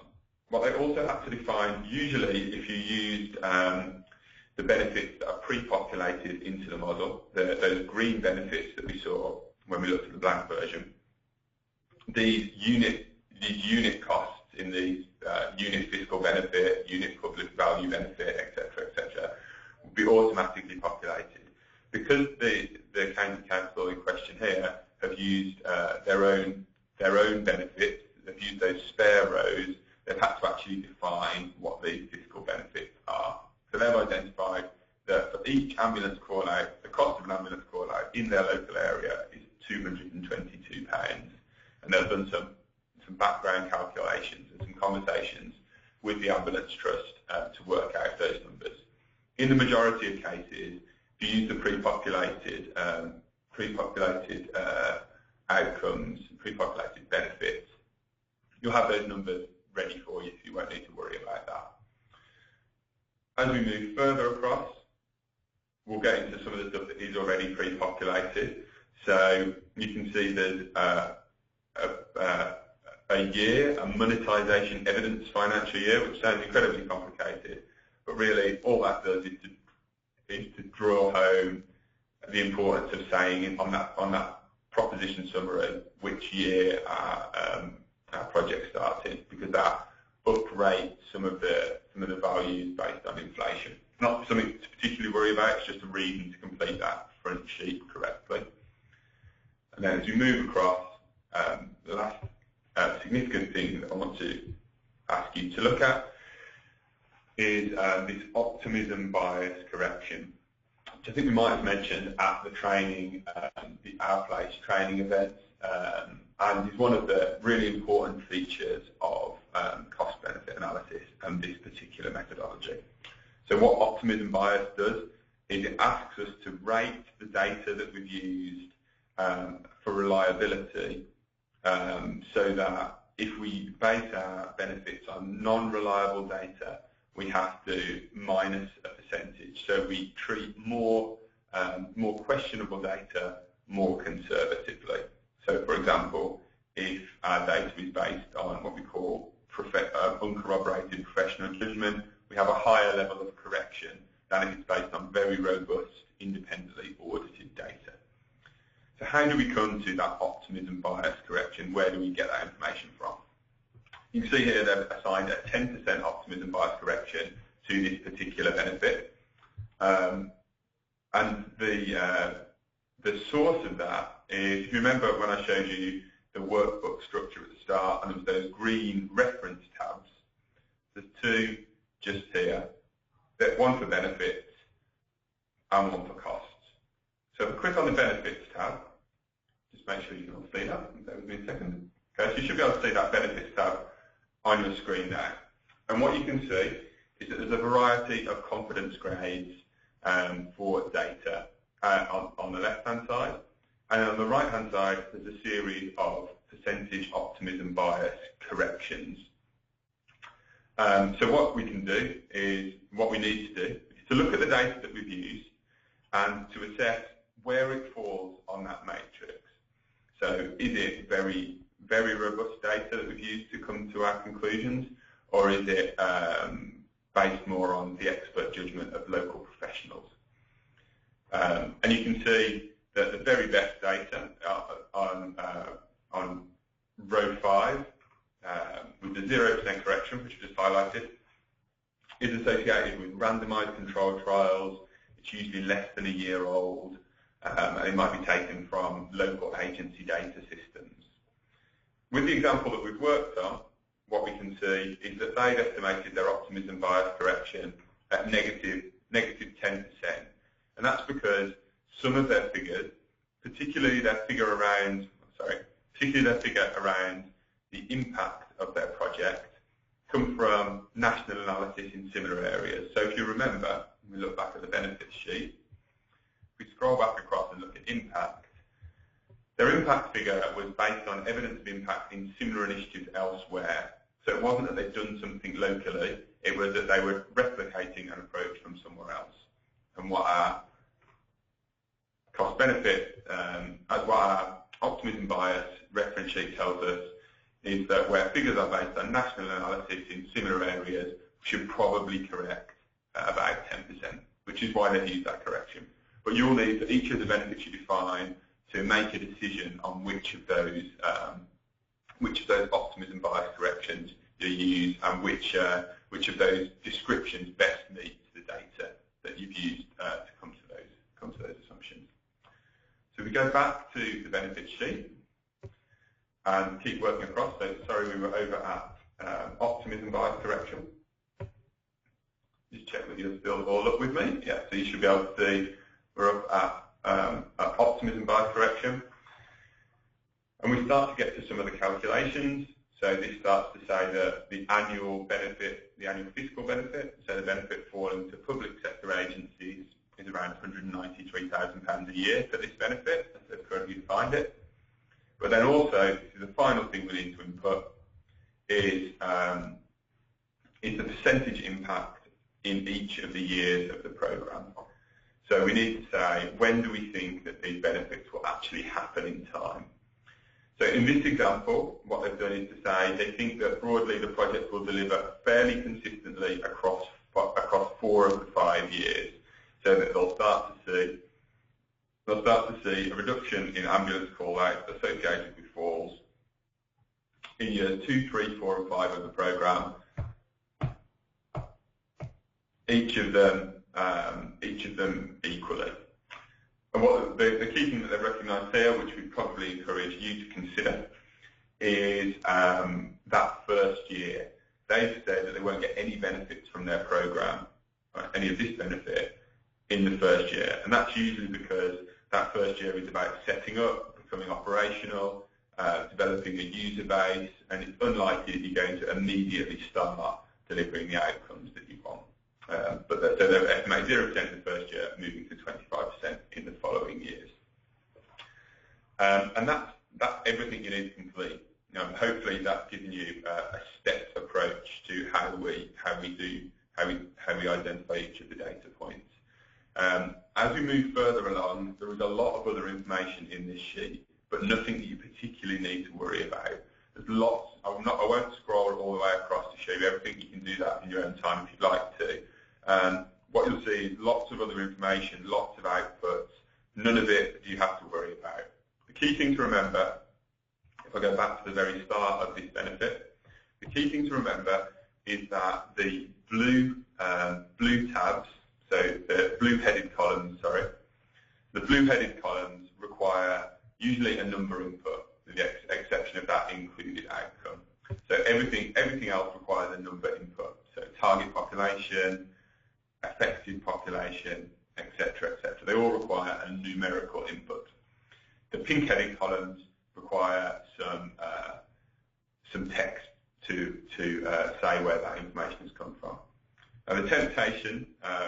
what they also have to define, usually if you used the benefits that are pre-populated into the model, those green benefits that we saw when we looked at the blank version, these unit costs in these unit fiscal benefit, unit public value benefit, etc., will be automatically populated. Because the county council in question here have used their own benefits, they've used those spare rows, they've had to actually define what these fiscal benefits are. So they've identified that for each ambulance call-out, the cost of an ambulance call-out in their local area is £222. And they've done some background calculations and some conversations with the ambulance trust to work out those numbers. In the majority of cases, if you use the pre-populated outcomes, pre-populated benefits, you'll have those numbers ready for you, so you won't need to worry about that. As we move further across, we'll get into some of the stuff that is already pre-populated. So you can see there's a year, a monetisation evidence financial year, which sounds incredibly complicated, but really all that does is to draw home the importance of saying on that proposition summary which year our project started, because that uprates some of the values based on inflation. It's not something to particularly worry about, it's just a reason to complete that front sheet correctly. And then as we move across, The last significant thing that I want to ask you to look at is this optimism bias correction, which I think we might have mentioned at the training, the Our Place training events, and is one of the really important features of cost-benefit analysis and this particular methodology. So what optimism bias does is it asks us to rate the data that we've used for reliability, so that if we base our benefits on non-reliable data, we have to minus a percentage. So we treat more questionable data more conservatively. So for example, if our data is based on what we call uncorroborated professional judgment, we have a higher level of correction than if it's based on very robust, independently audited data. So how do we come to that optimism bias correction? Where do we get that information from? You can see here they've assigned a 10% optimism bias correction to this particular benefit. And the source of that is, if you remember when I showed you the workbook structure at the start, and there was those green reference tabs, there's two just here, one for benefits and one for costs. So if I click on the benefits tab, just make sure you can all see that. Bear with me a second. Okay, so you should be able to see that benefits tab on your screen now. And what you can see is that there's a variety of confidence grades for data on the left-hand side. And on the right-hand side, there's a series of percentage optimism bias corrections. So what we can do is, what we need to do is to look at the data that we've used and to assess where it falls on that matrix. So is it very, very robust data that we've used to come to our conclusions, or is it based more on the expert judgment of local professionals? And you can see that the very best data on row 5, with the 0% correction, which I just highlighted, is associated with randomized controlled trials. It's usually less than a year old, and it might be taken from local agency data systems. With the example that we've worked on, what we can see is that they've estimated their optimism bias correction at negative 10%. And that's because some of their figures, particularly their figure around the impact of their project, come from national analysis in similar areas. So if you remember, when we look back at the benefits sheet, if we scroll back across and look at impact, their impact figure was based on evidence of impact in similar initiatives elsewhere. So it wasn't that they'd done something locally, it was that they were replicating an approach from somewhere else. And what our cost-benefit, as what our optimism bias reference sheet tells us, is that where figures are based on national analysis in similar areas, we should probably correct about 10%, which is why they use that correction. But you'll need, for each of the benefits you define, to make a decision on which of those optimism bias corrections you use, and which of those descriptions best meets the data that you've used to come to those assumptions. So we go back to the benefits sheet and keep working across. So sorry, we were over at optimism bias correction. Just check that you're still all up with me. Yeah, so you should be able to see we're up at optimism bias correction. And we start to get to some of the calculations. So this starts to say that the annual benefit, the annual fiscal benefit, so the benefit falling to public sector agencies, is around £193,000 a year for this benefit, as they've currently defined it. But then also, this is the final thing we need to input, is the percentage impact in each of the years of the programme. So we need to say, when do we think that these benefits will actually happen in time? So in this example, what they've done is to say they think that broadly the project will deliver fairly consistently across 4 of the 5 years, so that they'll start to see a reduction in ambulance call-outs associated with falls in years 2, 3, 4, and 5 of the programme. Each of them equally. And what the key thing that they've recognised here, which we'd probably encourage you to consider, is that first year. They've said that they won't get any benefits from their program, any of this benefit, in the first year. And that's usually because that first year is about setting up, becoming operational, developing a user base, and it's unlikely that you're going to immediately start delivering the outcomes that you want. So they've estimated 0% in the first year, moving to 25% in the following years. And that's everything you need to complete. Hopefully that's given you a stepped approach to how we identify each of the data points. As we move further along, there is a lot of other information in this sheet, but nothing that you particularly need to worry about. There's lots. I won't scroll all the way across to show you everything. You can do that in your own time if you'd like to. What you'll see is lots of other information, lots of outputs. None of it do you have to worry about. The key thing to remember, if I go back to the very start of this benefit, the key thing to remember is that the blue tabs, so the blue-headed columns, the blue-headed columns require usually a number input, with the exception of that included outcome. So everything else requires a number input. So target population, affected population, etc., etc. They all require a numerical input. The pink-headed columns require some text to say where that information has come from. Now, the temptation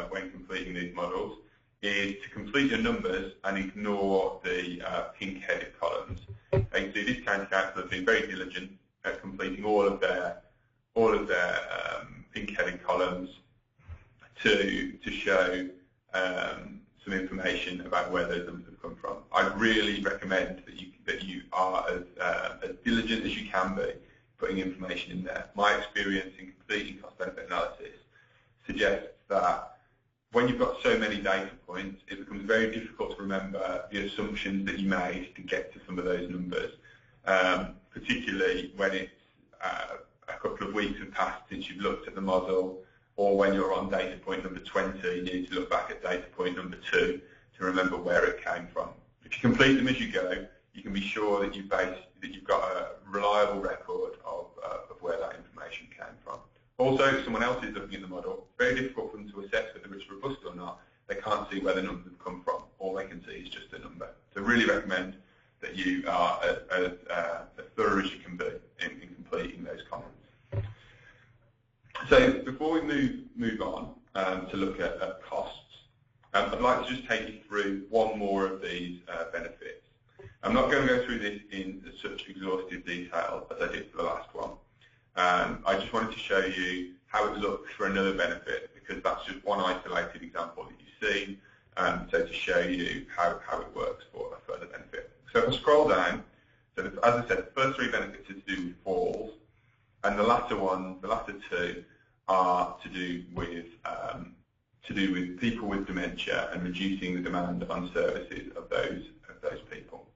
when completing these models is to complete your numbers and ignore the pink-headed columns. You can see this county council have been very diligent at completing all of their pink-headed columns to show some information about where those numbers have come from. I really recommend that you are as diligent as you can be putting information in there. My experience in completing cost-benefit analysis suggests that when you've got so many data points, it becomes very difficult to remember the assumptions that you made to get to some of those numbers, particularly when it's a couple of weeks have passed since you've looked at the model, or when you're on data point number 20, you need to look back at data point number 2 to remember where it came from. If you complete them as you go, you can be sure that you've got a reliable record of where that information came from. Also, if someone else is looking at the model, it's very difficult for them to assess whether it's robust or not. They can't see where the numbers have come from. All they can see is just a number. So I really recommend that you are as thorough as you can be in completing those comments. So before we move on to look at costs, I'd like to just take you through one more of these benefits. I'm not going to go through this in such exhaustive detail as I did for the last one. I just wanted to show you how it looks for another benefit, because that's just one isolated example that you've seen, so to show you how it works for a further benefit. So if I scroll down, so as I said, the first 3 benefits are to do with falls, and the latter two are to do with people with dementia and reducing the demand on services of those people.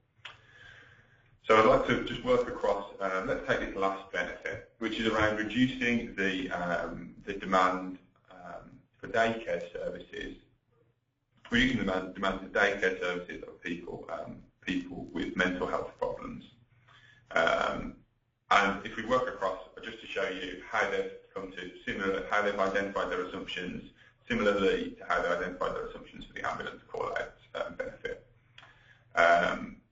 So I'd like to just work across. Let's take this last benefit, which is around reducing the demand for daycare services, reducing the demand for daycare services of people with mental health problems. And if we work across, just to show you how they've come to how they've identified their assumptions, similarly to how they identified their assumptions for the ambulance call-out benefit.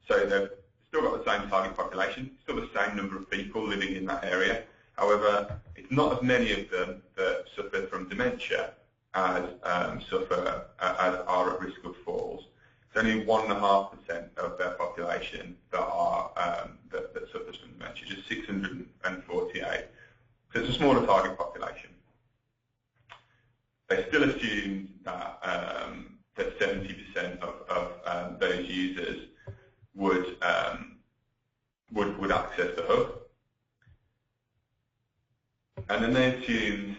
So they've still got the same target population, still the same number of people living in that area. However, it's not as many of them that suffer from dementia as are at risk of falls. It's only 1.5% of their population that suffers from dementia, just 648. So it's a smaller target population. They still assumed that 70% of those users would access the hub, and then they assumed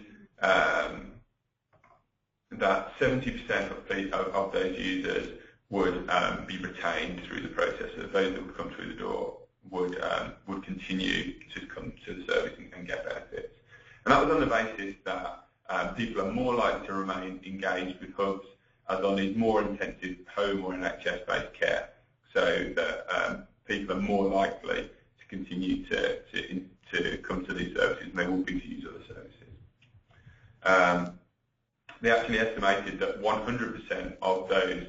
that 70% of those users would be retained through the process. So those that would come through the door would continue to come to the service and get benefits. And that was on the basis that people are more likely to remain engaged with hubs as they'll need more intensive home or NHS-based care. So that people are more likely to continue to They actually estimated that 100% of those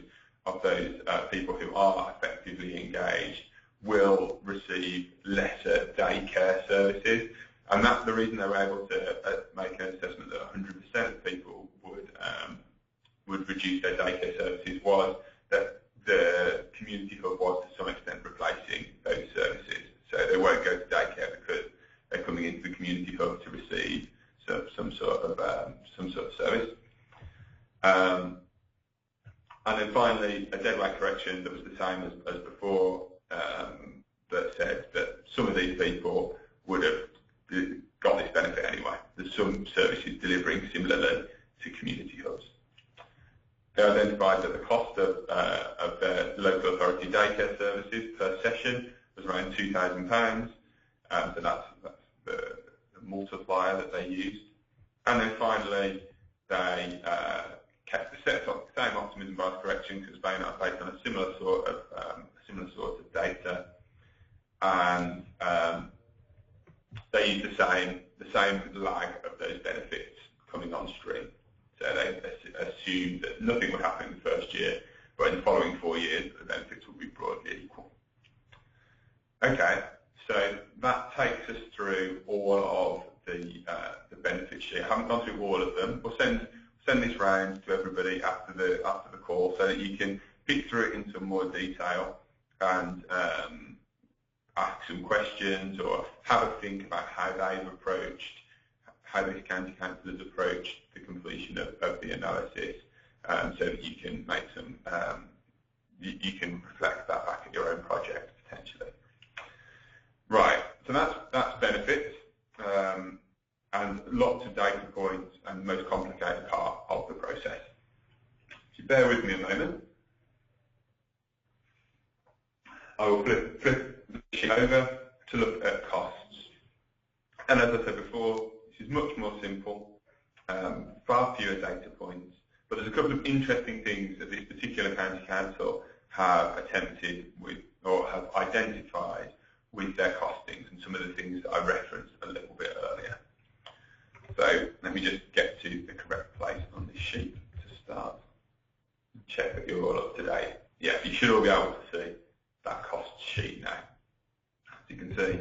people who are effectively engaged will receive lesser daycare services, and that's the reason they were able to make an assessment that 100% of people would reduce their daycare services, was that the community hub was to some extent replacing those services. So they won't go to daycare because they're coming into the community hub to receive some sort of service. And then finally, a deadweight correction that was the same as before, that said that some of these people would have got this benefit anyway. There's some services delivering similarly to community hubs. They identified that the cost of their local authority daycare services per session was around £2,000, so that's the multiplier that they used. And then finally, they kept the same optimism bias correction because it's based on a similar sort of data, and they used the same lag of those benefits coming on stream. So they assumed that nothing would happen in the first year, but in the following 4 years, the benefits would be broadly equal. Okay, so that takes us through all of the benefit sheet. I haven't gone through all of them. We'll send this round to everybody after the call so that you can pick through it in some more detail and ask some questions or have a think about how this county council has approached the completion of the analysis, so that you can make some, you can reflect that back at your own project potentially. Right, so that's benefits, and lots of data points and the most complicated part of the process. If you bear with me a moment, I will flip the sheet over to look at costs. And as I said before, this is much more simple, far fewer data points, but there's a couple of interesting things that this particular county council have attempted with, or have identified with their costings, and some of the things that I referenced a little bit earlier. So let me just get to the correct place on this sheet to start. Check that you're all up to date. Yeah, you should all be able to see that cost sheet now. As you can see,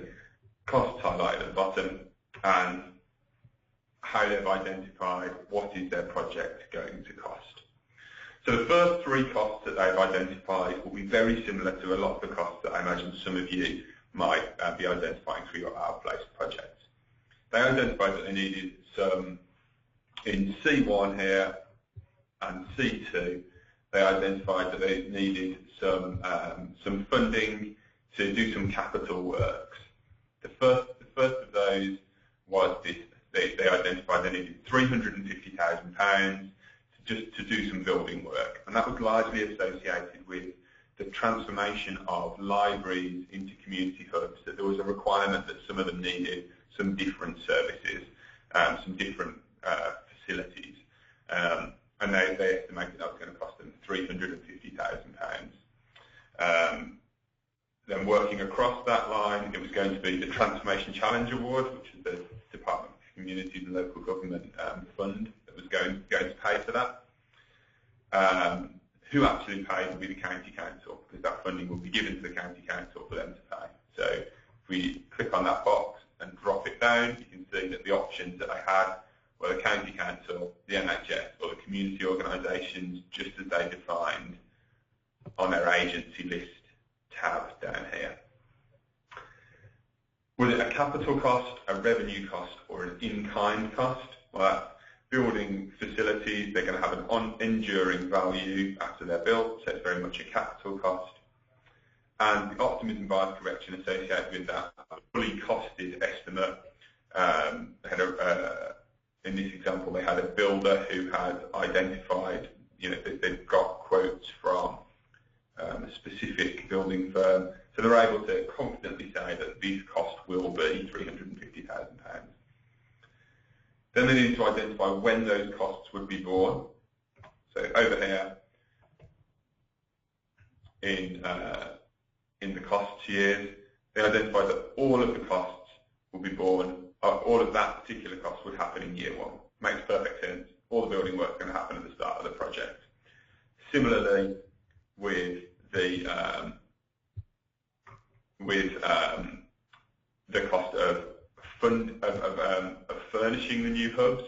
costs highlighted at the bottom and how they've identified what is their project going to cost. So the first three costs that they've identified will be very similar to a lot of the costs that I imagine some of you might be identifying through your Our Place projects. They identified that they needed some, in C1 here and C2, they identified that they needed some funding to do some capital works. The first of those was this. They identified they needed £350,000 just to do some building work, and that was largely associated with the transformation of libraries into community hubs. That there was a requirement that some of them needed some different services, some different facilities, and they estimated that was going to cost them £350,000. Then working across that line, it was going to be the Transformation Challenge Award, which is the Department for Communities and Local Government fund that was going to pay for that. Who actually paid would be the county council, because that funding will be given to the county council for them to pay. So if we click on that box and drop it down, you can see that the options that I had were the county council, the NHS, or the community organisations, just as they defined on their agency list tab down here. Was it a capital cost, a revenue cost, or an in-kind cost? Well, building facilities, they're going to have an enduring value after they're built, so it's very much a capital cost. And the optimism bias correction associated with that fully costed estimate. They had in this example, they had a builder who had identified, they've got quotes from a specific building firm, so they're able to confidently say that these costs will be £350,000. Then they need to identify when those costs would be borne. So over here, in the costs years, they identified that all of the costs will be borne, all of that particular cost would happen in year one. makes perfect sense. All the building work is going to happen at the start of the project. Similarly, with the cost of furnishing the new hubs.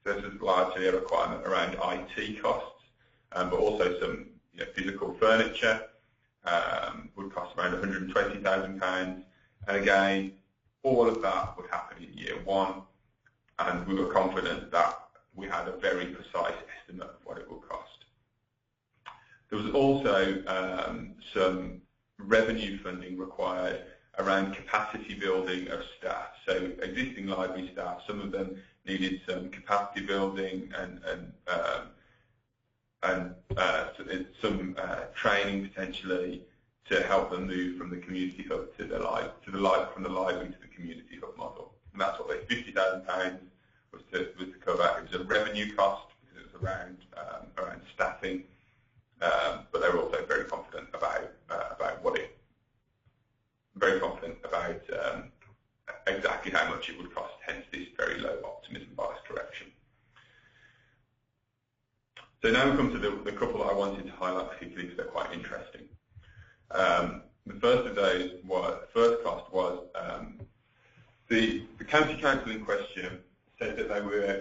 So this is largely a requirement around IT costs, but also some physical furniture would cost around £120,000. And again, all of that would happen in year one, and we were confident that we had a very precise estimate of what it would cost. There was also some revenue funding required around capacity building of staff. So existing library staff, some of them needed some capacity building and some training potentially to help them move from the community hub from the library to the community hub model. And that's what they £50,000 was to cover. It was a revenue cost because it was around staffing, but they were also very confident about exactly how much it would cost, hence this very low optimism bias correction. So now we come to the couple that I wanted to highlight particularly because they're quite interesting. The first of those first cost was the county council in question said that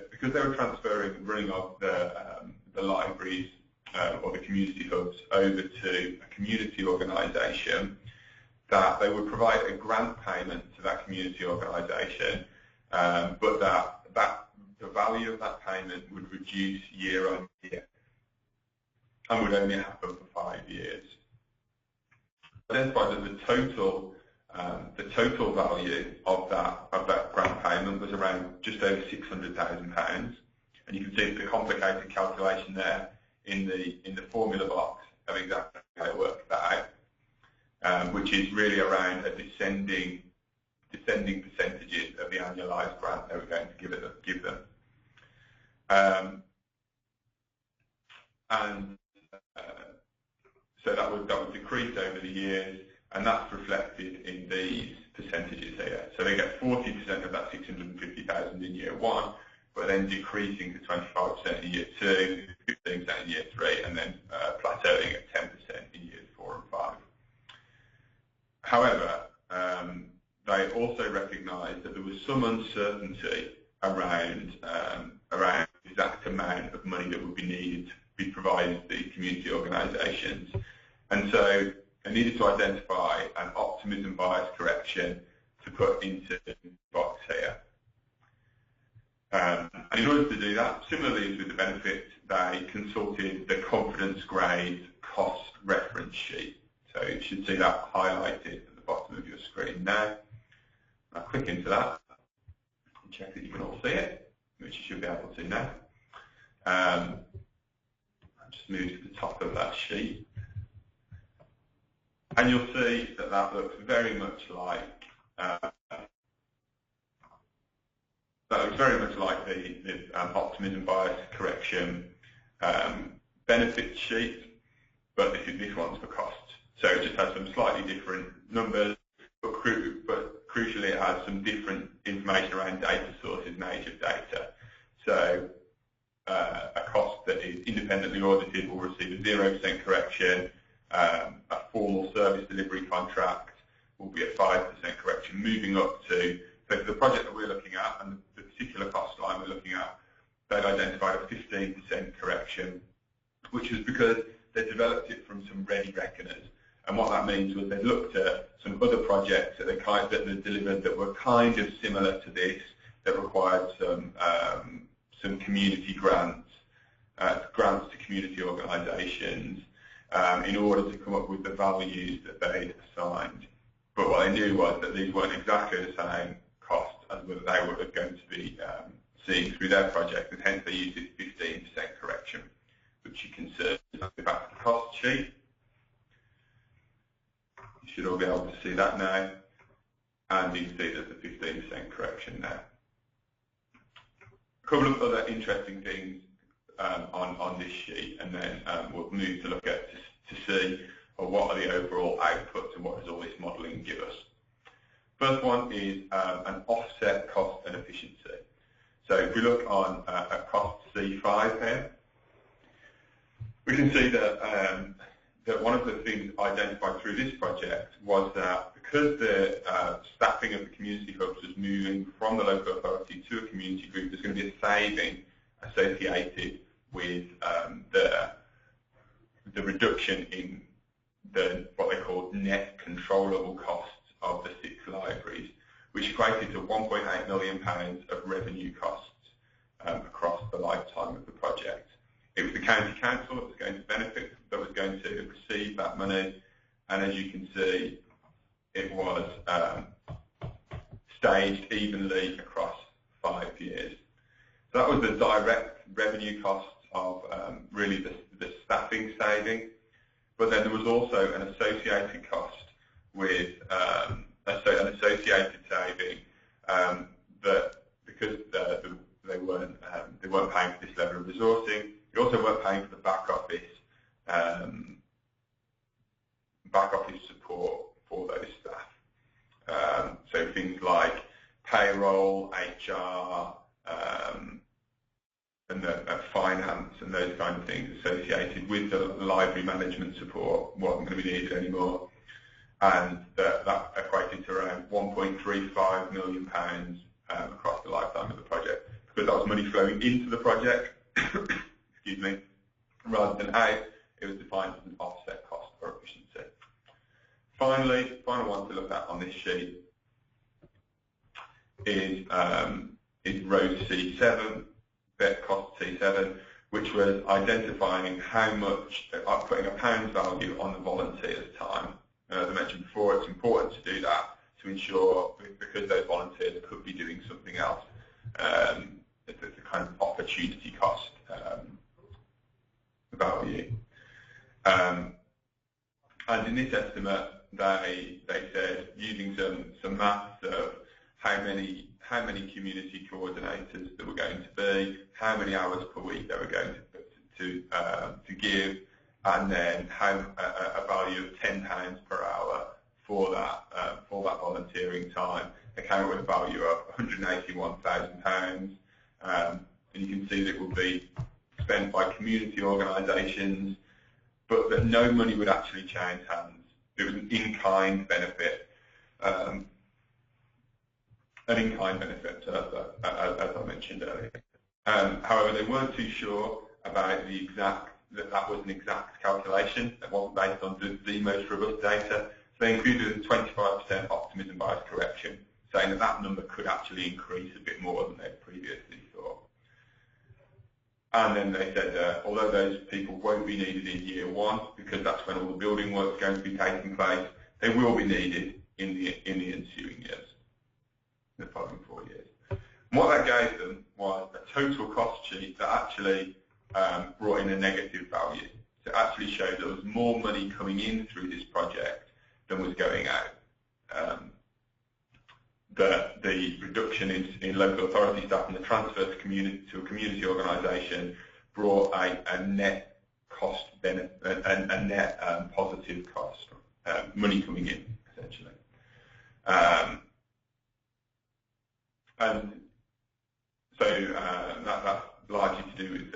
because they were transferring and running off the libraries or the community hubs over to a community organisation, that they would provide a grant payment to that community organisation, but that the value of that payment would reduce year on year and would only happen for 5 years. Identified that the total value of that grant payment was around just over £600,000, and you can see the complicated calculation there in the formula box of exactly how to work that out, which is really around a descending percentages of the annualised grant they were going to give them. So that would decrease over the years, and that's reflected in these percentages here. So they get 40% of that 650,000 in year one, but then decreasing to 25% in year two, 15% in year three, and then plateauing at 10% in years 4 and 5. However, they also recognised that there was some uncertainty around the exact amount of money that would be needed to be provided to the community organisations, and so they needed to identify an optimism bias correction to put into the box here. And in order to do that, similarly as with the benefits, they consulted the confidence grade cost reference sheet. So you should see that highlighted at the bottom of your screen now. I'll click into that and check that you can all see it, which you should be able to now. I'll just move to the top of that sheet. And you'll see that that looks very much like the optimism bias correction benefits sheet, but this one's for costs. So it just has some slightly different numbers, but crucially it has some different information around data sources and age of data. So a cost that is independently audited will receive a 0% correction. A formal service delivery contract will be a 5% correction, moving up to, so for the project that we're looking at and the particular cost line we're looking at, they've identified a 15% correction, which was because they developed it from some ready reckoners. And what that means was they looked at some other projects that they delivered that were kind of similar to this, that required some community grants, grants to community organisations, in order to come up with the values that they'd assigned. But what they knew was that these weren't exactly the same cost as what they were going to be seeing through their project, and hence they used this 15% correction, which you can see back to the cost sheet. You should all be able to see that now, and you can see there's a 15% correction now. A couple of other interesting things on this sheet, and then we'll move to look at to see what are the overall outputs and what does all this modelling give us. First one is an offset cost and efficiency. So if we look on at cost C5 here, we can see that that one of the things identified through this project was that because the staffing of the community hubs was moving from the local authority to a community group, there's going to be a saving associated with the reduction in what they call net controllable costs of the 6 libraries, which equated to £1.8 million of revenue costs across the lifetime of the project. It was the county council that was going to benefit, that was going to receive that money, and as you can see, it was staged evenly across 5 years. So that was the direct revenue costs of really the staffing saving, but then there was also an associated cost with an associated saving that because they weren't paying for this level of resourcing, they also weren't paying for the back office support for those staff. So things like payroll, HR, and finance and those kind of things associated with the library management support wasn't going to be needed anymore, and that equated to around £1.35 million across the lifetime of the project, because that was money flowing into the project, excuse me, rather than out. It was defined as an offset cost or efficiency. Finally, final one to look at on this sheet is row C7, bet cost C7, which was identifying how much, putting a pound value on the volunteers' time. As I mentioned before, it's important to do that to ensure, because those volunteers could be doing something else, it's a kind of opportunity cost value. And in this estimate, they said, using some maths of how many community coordinators there were going to be, how many hours per week they were going to give, and then a value of £10 per hour for that volunteering time. They came up with a value of £181,000, and you can see that it will be spent by community organisations, but that no money would actually change hands. It was an in-kind benefit. As I mentioned earlier. However, they weren't too sure about that was an exact calculation. That wasn't based on the most robust data. So they included a 25% optimism bias correction, saying that number could actually increase a bit more than they previously thought. And then they said, although those people won't be needed in year 1, because that's when all the building work is going to be taking place, they will be needed in the ensuing years, the following 4 years. And what that gave them was a total cost sheet that actually brought in a negative value. So it actually showed there was more money coming in through this project than was going out. The reduction in local authority staff and the transfer to a community organisation brought a net cost benefit, a net positive cost, money coming in essentially, and so that's largely to do with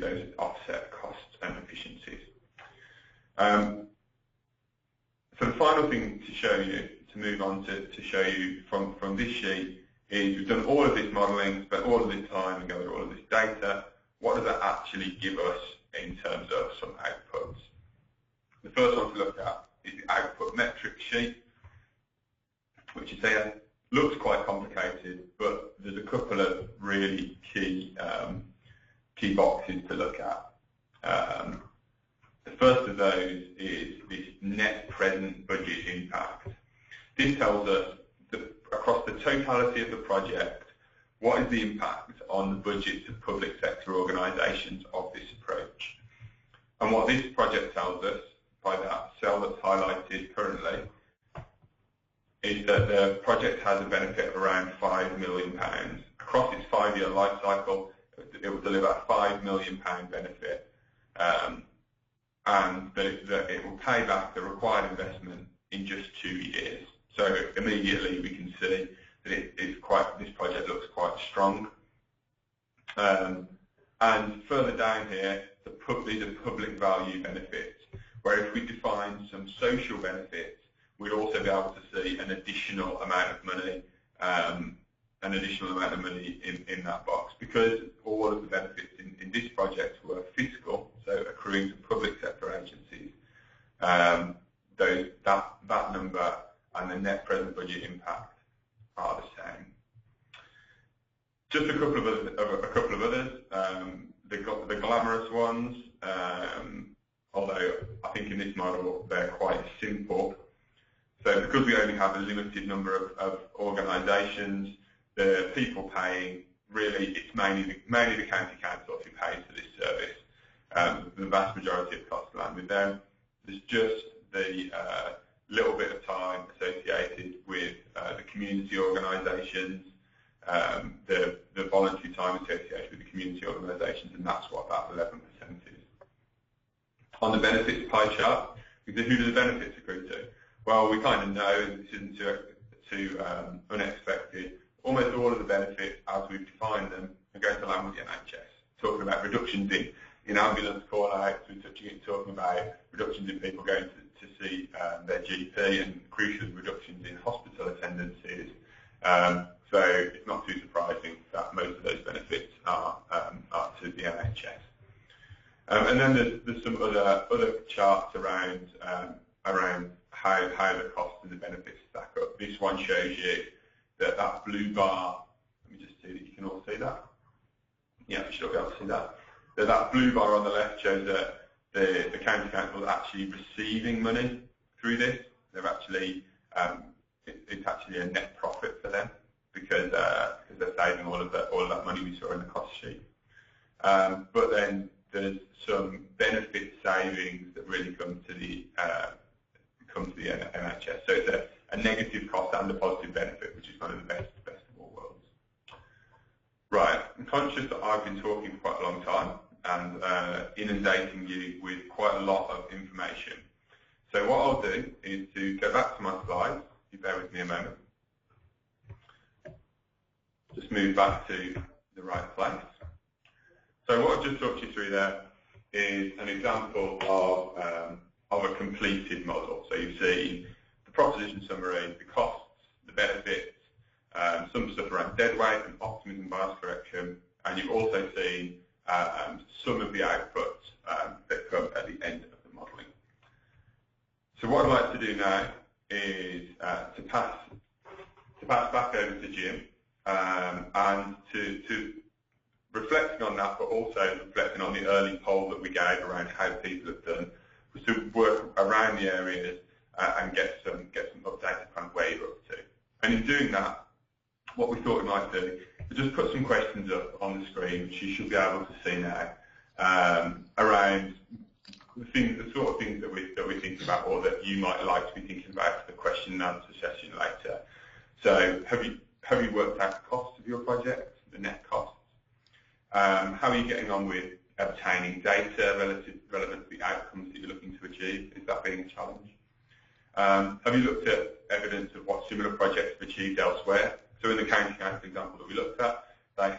those offset costs and efficiencies. So the final thing to show you, to move on to show you from this sheet, is we've done all of this modelling, spent all of this time and gathered all of this data. What does that actually give us in terms of some outputs? The first one to look at is the output metric sheet, which is here. Looks quite complicated, but there's a couple of really key boxes to look at. The first of those is this net present budget impact. This tells us that across the totality of the project, what is the impact on the budgets of public sector organisations of this approach? And what this project tells us, by that cell that's highlighted currently, is that the project has a benefit of around £5 million. Across its 5-year life cycle, it will deliver a £5 million benefit, and that it will pay back the required investment in just 2 years. So immediately we can see that this project looks quite strong. And further down here, these are public value benefits, where if we define some social benefits, we'd also be able to see an additional amount of money, in that box, because all of the benefits in this project were fiscal, so accruing to public sector agencies. That number and the net present budget impact are the same. Just a couple of others. The glamorous ones, although I think in this model they're quite simple. So because we only have a limited number of organisations, the people paying, really it's mainly the county council who pays for this service. The vast majority of costs land with them. There's just the little bit of time associated with the community organisations, the voluntary time associated with the community organisations, and that's what that 11% is. On the benefits pie chart, who do the benefits accrue to? Well, we kind of know, and this isn't too unexpected, almost all of the benefits as we've defined them are going to land with the NHS. Talking about reductions in ambulance call-outs, we're talking about reductions in people going to see their GP, and crucially reductions in hospital attendances. So it's not too surprising that most of those benefits are to the NHS. And then there's some other charts around how the costs and the benefits stack up. This one shows you that blue bar. Let me just see that you can all see that. Yeah, you should be able to see that. That blue bar on the left shows that the county council is actually receiving money through this. They're actually it's actually a net profit for them because they're saving all of that money we saw in the cost sheet. But then there's some benefit savings that really come to the NHS. So it's a negative cost and a positive benefit, which is kind of the best of all worlds. Right, I'm conscious that I've been talking for quite a long time and inundating you with quite a lot of information. So what I'll do is to go back to my slides. If you bear with me a moment. Just move back to the right place. So what I've just talked you through there is an example of a completed model. So you see the proposition summary, the costs, the benefits, some stuff around dead weight and optimism bias correction, and you've also seen some of the outputs that come at the end of the modelling. So what I'd like to do now is to pass back over to Jim and to reflecting on that, but also reflecting on the early poll that we gave around how people have done, was to work around the areas and get some updated kind of where you're up to. And in doing that, what we thought we might do is just put some questions up on the screen, which you should be able to see now, around the sort of things that we think about, or that you might like to be thinking about for the question and answer session later. So have you worked out the cost of your project, the net costs? How are you getting on with obtaining data relevant to the outcomes that you're looking to achieve? Is that being a challenge? Have you looked at evidence of what similar projects have achieved elsewhere? So in the county council example that we looked at, they've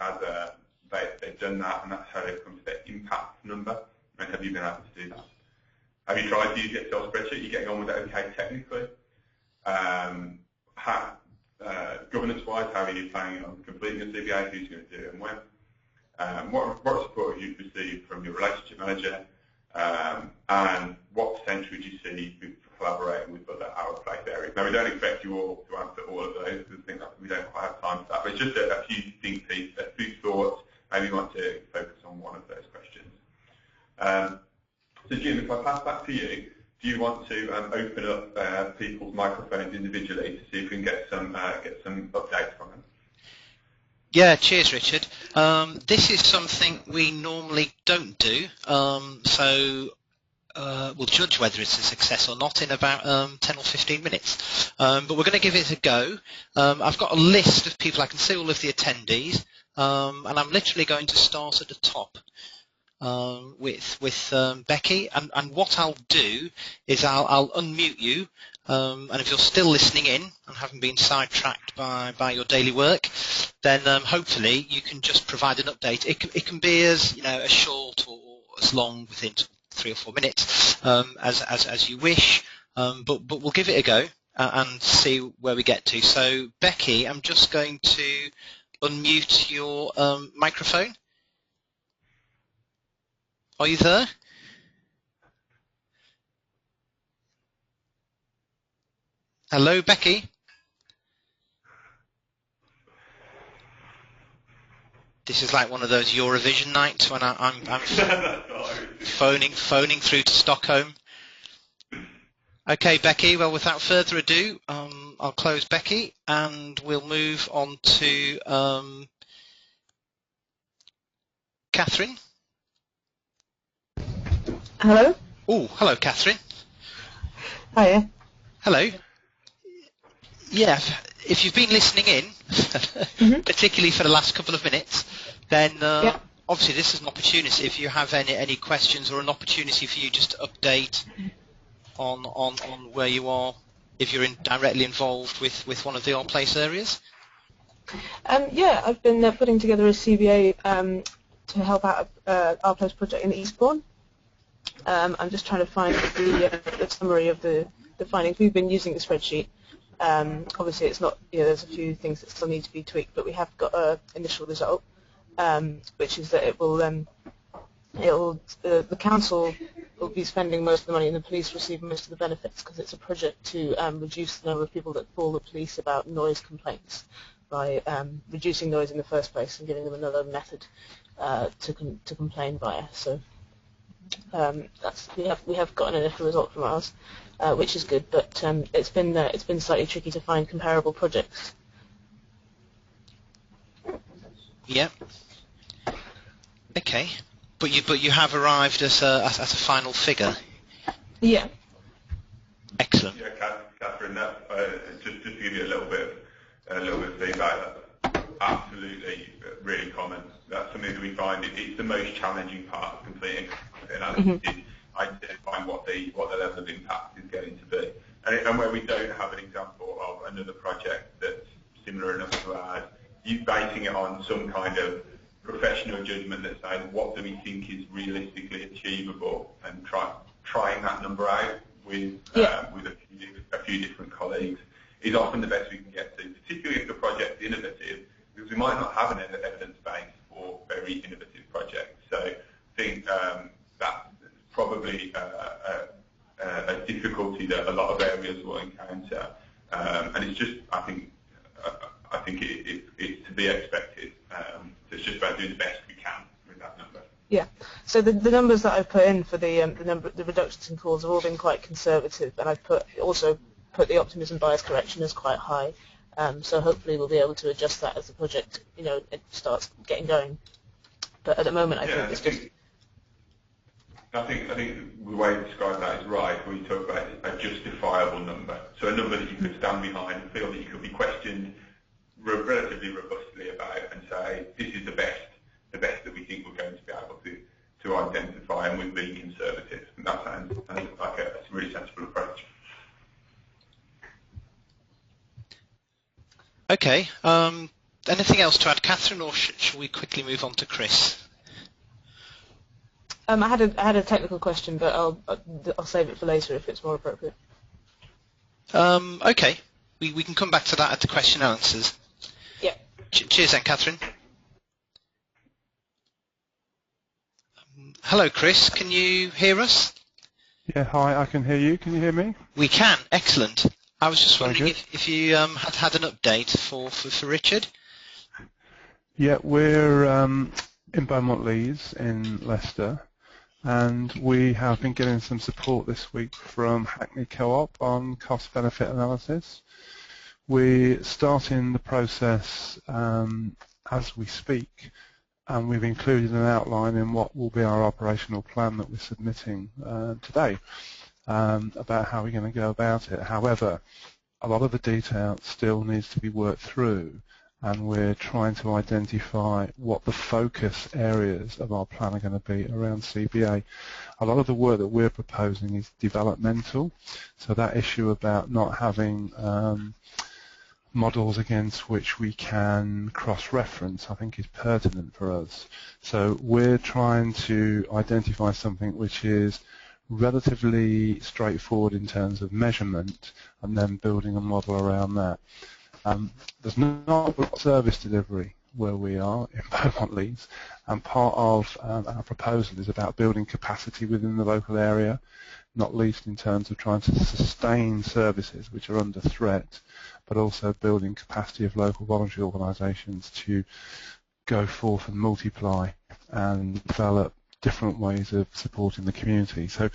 done that, and that's how they've come to their impact number. And have you been able to do that? Have you tried to use the Excel spreadsheet? Are you getting on with it okay technically? Governance-wise, how are you planning on completing a CBA? Who's going to do it and when? What support have you received from your relationship manager? And what potential do you see for collaborating with other out-of-place areas? Now, we don't expect you all to answer all of those because I think that we don't quite have time for that, but it's just a few thoughts. Maybe you want to focus on one of those questions. So, Jim, if I pass back to you, do you want to open up people's microphones individually to see if we can get some updates from them? Yeah, cheers, Richard. This is something we normally don't do, so we'll judge whether it's a success or not in about 10 or 15 minutes. But we're going to give it a go. I've got a list of people. I can see all of the attendees, and I'm literally going to start at the top with Becky. And what I'll do is I'll unmute you, and if you're still listening in and haven't been sidetracked by your daily work, then hopefully you can just provide an update. It can be as as short or as long, within 3 or 4 minutes, as you wish. But we'll give it a go and see where we get to. So Becky, I'm just going to unmute your microphone. Are you there? Hello, Becky. This is like one of those Eurovision nights when I'm phoning through to Stockholm. Okay, Becky. Well, without further ado, I'll close Becky and we'll move on to Catherine. Hello? Oh, hello, Catherine. Hiya. Hello. Yeah, if you've been listening in, particularly for the last couple of minutes, then obviously this is an opportunity. If you have any questions, or an opportunity for you just to update on where you are, if you're directly involved with one of the Our Place areas. Yeah, I've been putting together a CBA to help out Our Place project in Eastbourne. I'm just trying to find the summary of the findings. We've been using the spreadsheet. Obviously, it's not. There's a few things that still need to be tweaked, but we have got an initial result, which is that it will. The council will be spending most of the money, and the police receive most of the benefits because it's a project to reduce the number of people that call the police about noise complaints by reducing noise in the first place and giving them another method to complain via. So. We have got an initial result from ours, which is good, but it's been slightly tricky to find comparable projects. Yeah. Okay, but you have arrived at a final figure. Yeah. Excellent. Yeah, Catherine. Just to give you a little bit of feedback. That's absolutely really common. That's something that we find it's the most challenging part of completing analysis is identifying what the level of impact is going to be. And where we don't have an example of another project that's similar enough to ours, you basing it on some kind of professional judgment that says what do we think is realistically achievable, and trying that number out with a few different colleagues is often the best we can get to, particularly if the project's innovative, because we might not have an evidence base for very innovative projects. So I think that's probably a difficulty that a lot of areas will encounter, and it's just I think it's to be expected. It's just about doing the best we can with that number. Yeah. So the numbers that I've put in for the reductions in calls have all been quite conservative, and I've also put the optimism bias correction as quite high. So hopefully we'll be able to adjust that as the project, it starts getting going. But at the moment, I think it's just. I think the way to describe that is right. When you talk about a justifiable number, so a number that you could stand behind and feel that you could be questioned relatively robustly about, and say this is the best that we think we're going to be able to identify, and we're being conservative. And that sounds like a really sensible approach. Okay. Anything else to add, Catherine, or shall we quickly move on to Chris? I had a technical question, but I'll save it for later if it's more appropriate. Okay. We can come back to that at the question and answers. Yeah. Cheers then, Catherine. Hello, Chris. Can you hear us? Yeah, hi, I can hear you. Can you hear me? We can. Excellent. I was just wondering Very good. if you had an update for Richard. Yeah, we're in Beaumont Leys in Leicester, and we have been getting some support this week from Hackney Co-op on cost-benefit analysis. We're starting the process as we speak, and we've included an outline in what will be our operational plan that we're submitting today about how we're going to go about it. However, a lot of the detail still needs to be worked through, and we're trying to identify what the focus areas of our plan are going to be around CBA. A lot of the work that we're proposing is developmental, so that issue about not having models against which we can cross-reference, I think is pertinent for us. So we're trying to identify something which is relatively straightforward in terms of measurement and then building a model around that. There's not a lot of service delivery where we are in Beaumont Leeds, and part of our proposal is about building capacity within the local area, not least in terms of trying to sustain services which are under threat, but also building capacity of local voluntary organisations to go forth and multiply and develop different ways of supporting the community. So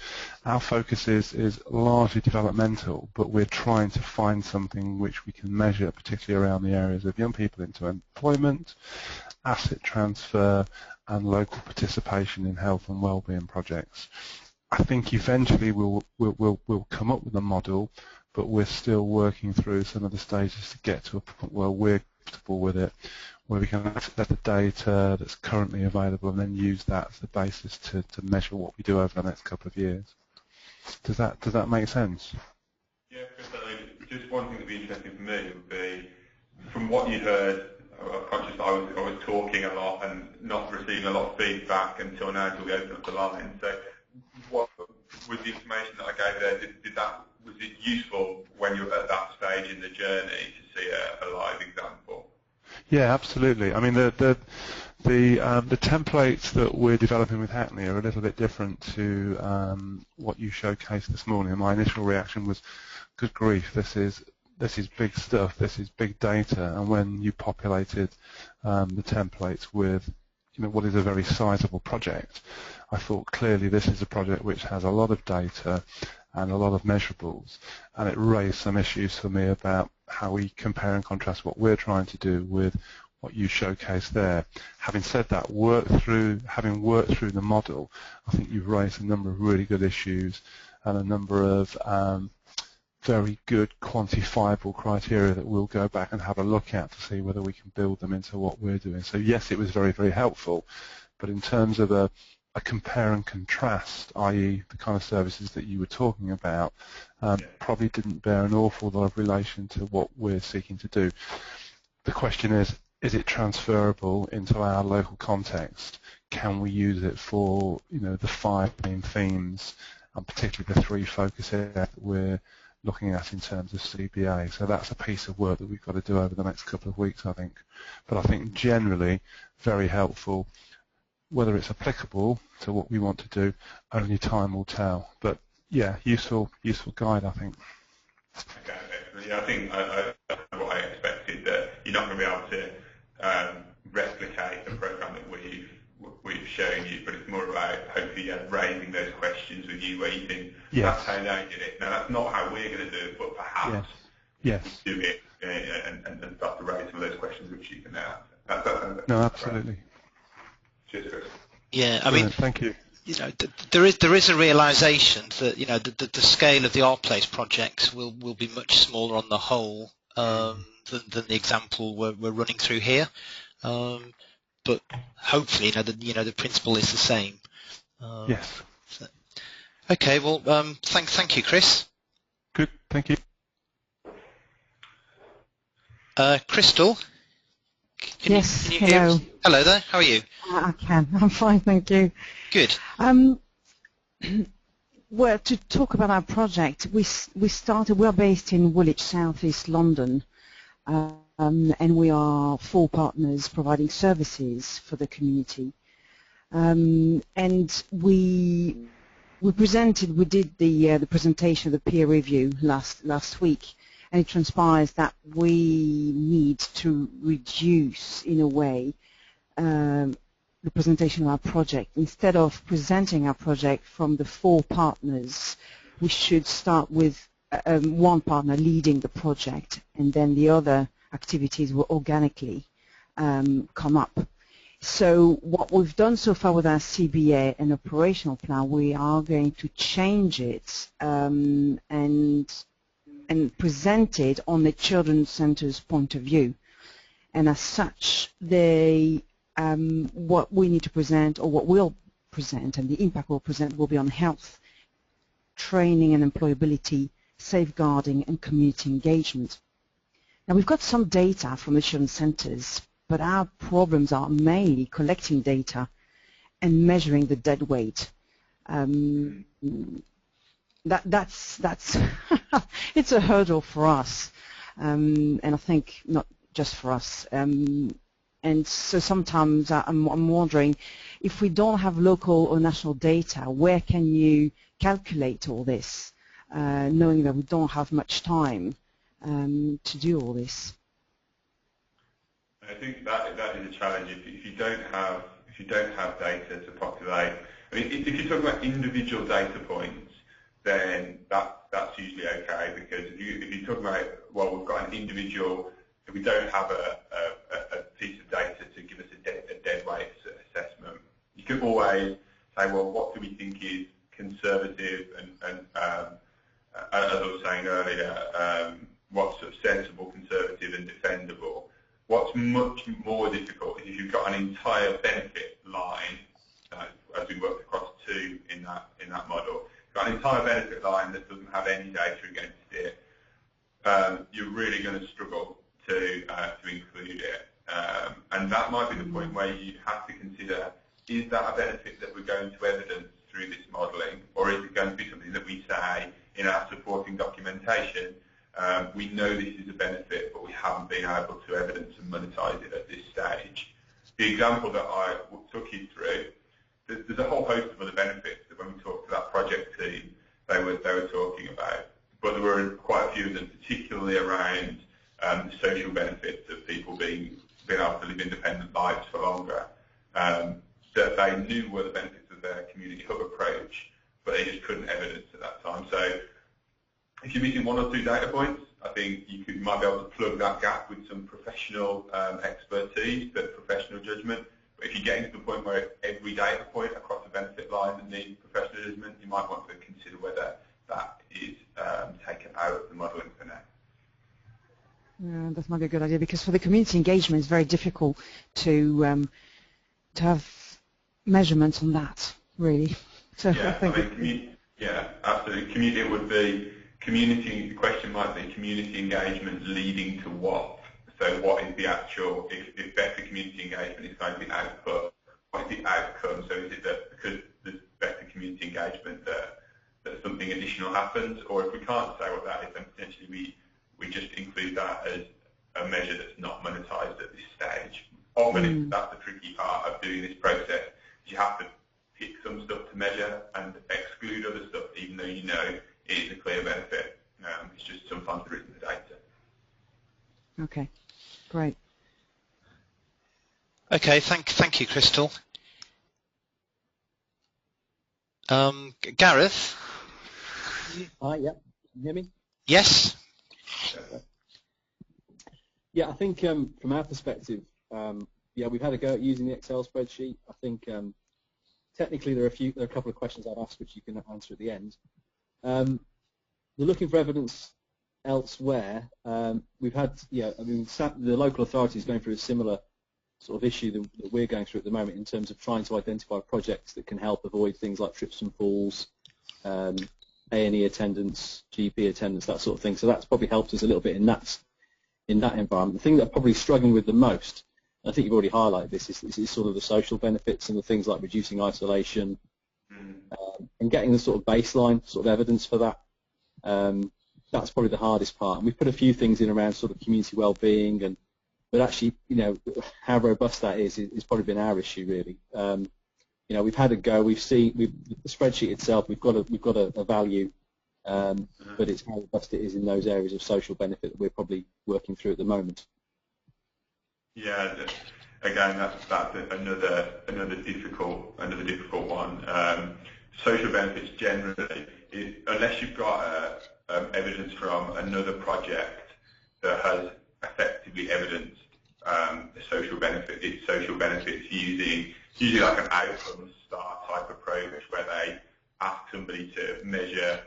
our focus is largely developmental, but we're trying to find something which we can measure, particularly around the areas of young people into employment, asset transfer, and local participation in health and wellbeing projects. I think eventually we'll come up with a model, but we're still working through some of the stages to get to a point where we're comfortable with it, where we can access the data that's currently available and then use that as the basis to measure what we do over the next couple of years. Does that make sense? Yeah, just one thing that would be interesting for me would be, from what you heard, I'm conscious I was talking a lot and not receiving a lot of feedback until now until we opened up the line. So what was the information that I gave there, was it useful when you're at that stage in the journey to see a live example? Yeah, absolutely. I mean, the templates that we're developing with Hackney are a little bit different to what you showcased this morning. My initial reaction was, good grief, this is big stuff, this is big data. And when you populated the templates with, what is a very sizable project, I thought clearly this is a project which has a lot of data and a lot of measurables, and it raised some issues for me about how we compare and contrast what we're trying to do with what you showcased there. Having said that, having worked through the model, I think you've raised a number of really good issues and a number of very good quantifiable criteria that we'll go back and have a look at to see whether we can build them into what we're doing. So yes, it was very, very helpful, but in terms of a compare and contrast, i.e. the kind of services that you were talking about, probably didn't bear an awful lot of relation to what we're seeking to do. The question is it transferable into our local context? Can we use it for, the 5 main themes, and particularly the 3 focus areas that we're looking at in terms of CBA? So that's a piece of work that we've got to do over the next couple of weeks, I think. But I think generally very helpful. Whether it's applicable to what we want to do, only time will tell. But yeah, useful guide, I think. Okay, excellent. Yeah, I think what I expected, that you're not going to be able to replicate the program that we've shown you, but it's more about hopefully raising those questions with you where you think that's how they did it. Now that's not how we're going to do it, but perhaps do it and start to raise some of those questions which you can answer. No, absolutely. Cheers, Chris. Yeah, I mean, thank you. There is a realisation that the scale of the ArtPlace projects will be much smaller on the whole than the example we're running through here. But hopefully, the principle is the same. Yes. So. Okay. Well, thank you, Chris. Good. Thank you. Crystal. Can you hello. Hello there. How are you? I can. I'm fine, thank you. Good. Well, to talk about our project, we're based in Woolwich, South East London, and we are 4 partners providing services for the community. And we did the presentation of the peer review last week, and it transpires that we need to reduce, in a way, the presentation of our project. Instead of presenting our project from the 4 partners, we should start with 1 partner leading the project, and then the other activities will organically come up. So what we've done so far with our CBA and operational plan, we are going to change it and present it on the Children's Centre's point of view. And as such, what we need to present, or what we'll present, and the impact we'll present, will be on health, training and employability, safeguarding and community engagement. Now we've got some data from the children's centres, but our problems are mainly collecting data and measuring the dead weight. That's it's a hurdle for us, and I think not just for us. And so sometimes I'm wondering, if we don't have local or national data, where can you calculate all this, knowing that we don't have much time to do all this? I think that is a challenge. If you don't have data to populate, I mean, if you're talking about individual data points, then that's usually okay, because if you're talking about, well, we've got an individual, if we don't have a piece of data to give us a dead weight assessment, you can always say, well, what do we think is conservative and as I was saying earlier, what's sort of sensible, conservative and defendable. What's much more difficult is if you've got an entire benefit line, as we worked across two in that model, you've got an entire benefit line that doesn't have any data against it, you're really going to struggle to include it. And that might be the point where you have to consider, is that a benefit that we're going to evidence through this modelling, or is it going to be something that we say in our supporting documentation, we know this is a benefit, but we haven't been able to evidence and monetize it at this stage. The example that I took you through, there's a whole host of other benefits that when we talked to that project team, they were talking about, but there were quite a few of them, particularly around the social benefits of people being able to live independent lives for longer, that they knew were the benefits of their community hub approach, but they just couldn't evidence at that time. So if you're missing one or two data points, I think you might be able to plug that gap with some professional expertise, but professional judgment. But if you're getting to the point where every data point across the benefit line that needs professional judgment, you might want to consider whether that is taken out of the modelling for now. Yeah, that might be a good idea, because for the community engagement, it's very difficult to have measurements on that, really. So yeah, I think yeah, absolutely. It would be community. The question might be community engagement leading to what? So what is the actual? If better community engagement is going to be output, what is the outcome? So is it that because there's better community engagement that something additional happens, or if we can't say what that is, then potentially we just include that as a measure that's not monetized at this stage. Often that's the tricky part of doing this process. You have to pick some stuff to measure and exclude other stuff, even though you know it is a clear benefit. It's just sometimes there isn't the data. Okay, great. Okay, thank you, Crystal. Gareth? Hi, yeah. Can you hear me? Yes. Yeah, I think from our perspective, yeah, we've had a go at using the Excel spreadsheet. I think technically there are a couple of questions I've asked which you can answer at the end. They're looking for evidence elsewhere. We've had, I mean, the local authorities going through a similar sort of issue that we're going through at the moment in terms of trying to identify projects that can help avoid things like trips and falls, A&E attendance, GP attendance, that sort of thing. So that's probably helped us a little bit in that environment. The thing that I'm probably struggling with the most, and I think you've already highlighted this, is sort of the social benefits and the things like reducing isolation and getting the sort of baseline sort of evidence for that. That's probably the hardest part. And we've put a few things in around sort of community well-being, but actually, how robust that is probably been our issue really. We've had a go. The spreadsheet itself. We've got a value, but it's how robust it is in those areas of social benefit that we're probably working through at the moment. Yeah, again, that's another difficult one. Social benefits generally, unless you've got evidence from another project that has effectively evidenced the social benefits using usually like an outcome star type approach where they ask somebody to measure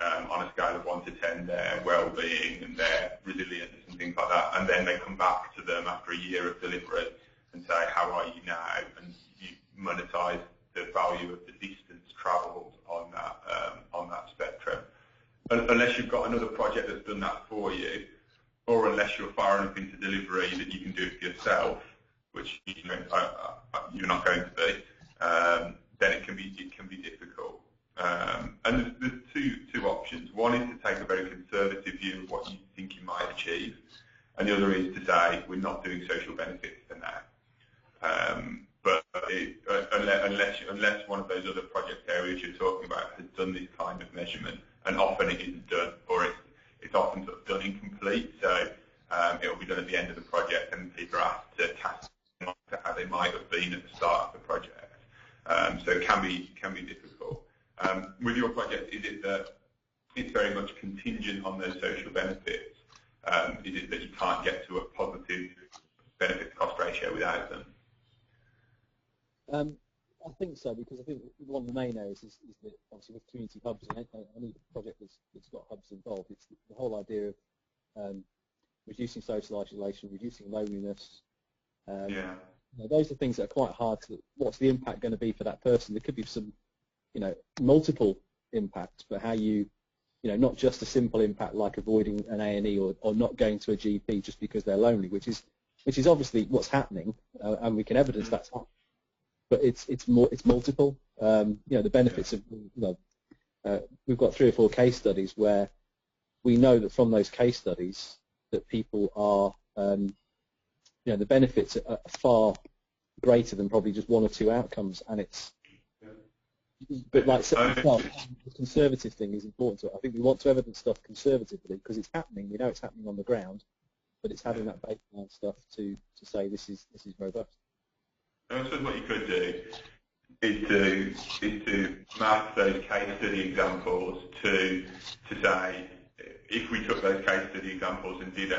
on a scale of 1 to 10 their well-being and their resilience and things like that, and then they come back to them after a year of delivery and say, how are you now? And you monetize the value of the distance travelled on that spectrum. Unless you've got another project that's done that for you, or unless you're far enough into delivery that you can do it for yourself, which you're not going to be, then it can be difficult. And there's two options. One is to take a very conservative view of what you think you might achieve, and the other is to say we're not doing social benefits for now. But unless one of those other project areas you're talking about has done this kind of measurement, and often it isn't done, or it's often sort of done incomplete, so it will be done at the end of the project, and people are asked to cast to how they might have been at the start of the project. So it can be difficult. With your project, is it that it's very much contingent on those social benefits? Is it that you can't get to a positive benefit-to-cost ratio without them? I think so, because I think one of the main areas is that obviously with community hubs and any project that's got hubs involved, it's the whole idea of reducing social isolation, reducing loneliness. Those are things that are quite hard to. What's the impact going to be for that person? There could be some, multiple impacts, but how not just a simple impact like avoiding an A&E or not going to a GP just because they're lonely, which is obviously what's happening, and we can evidence that's happening. But it's multiple. The benefits of we've got 3 or 4 case studies where we know that from those case studies that people are the benefits are far greater than probably just 1 or 2 outcomes, and it's. But like the conservative thing is important to it. I think we want to evidence stuff conservatively because it's happening. We know it's happening on the ground, but it's having that baseline stuff to say this is robust. I suppose what you could do is to map those case study examples to say if we took those case study examples and did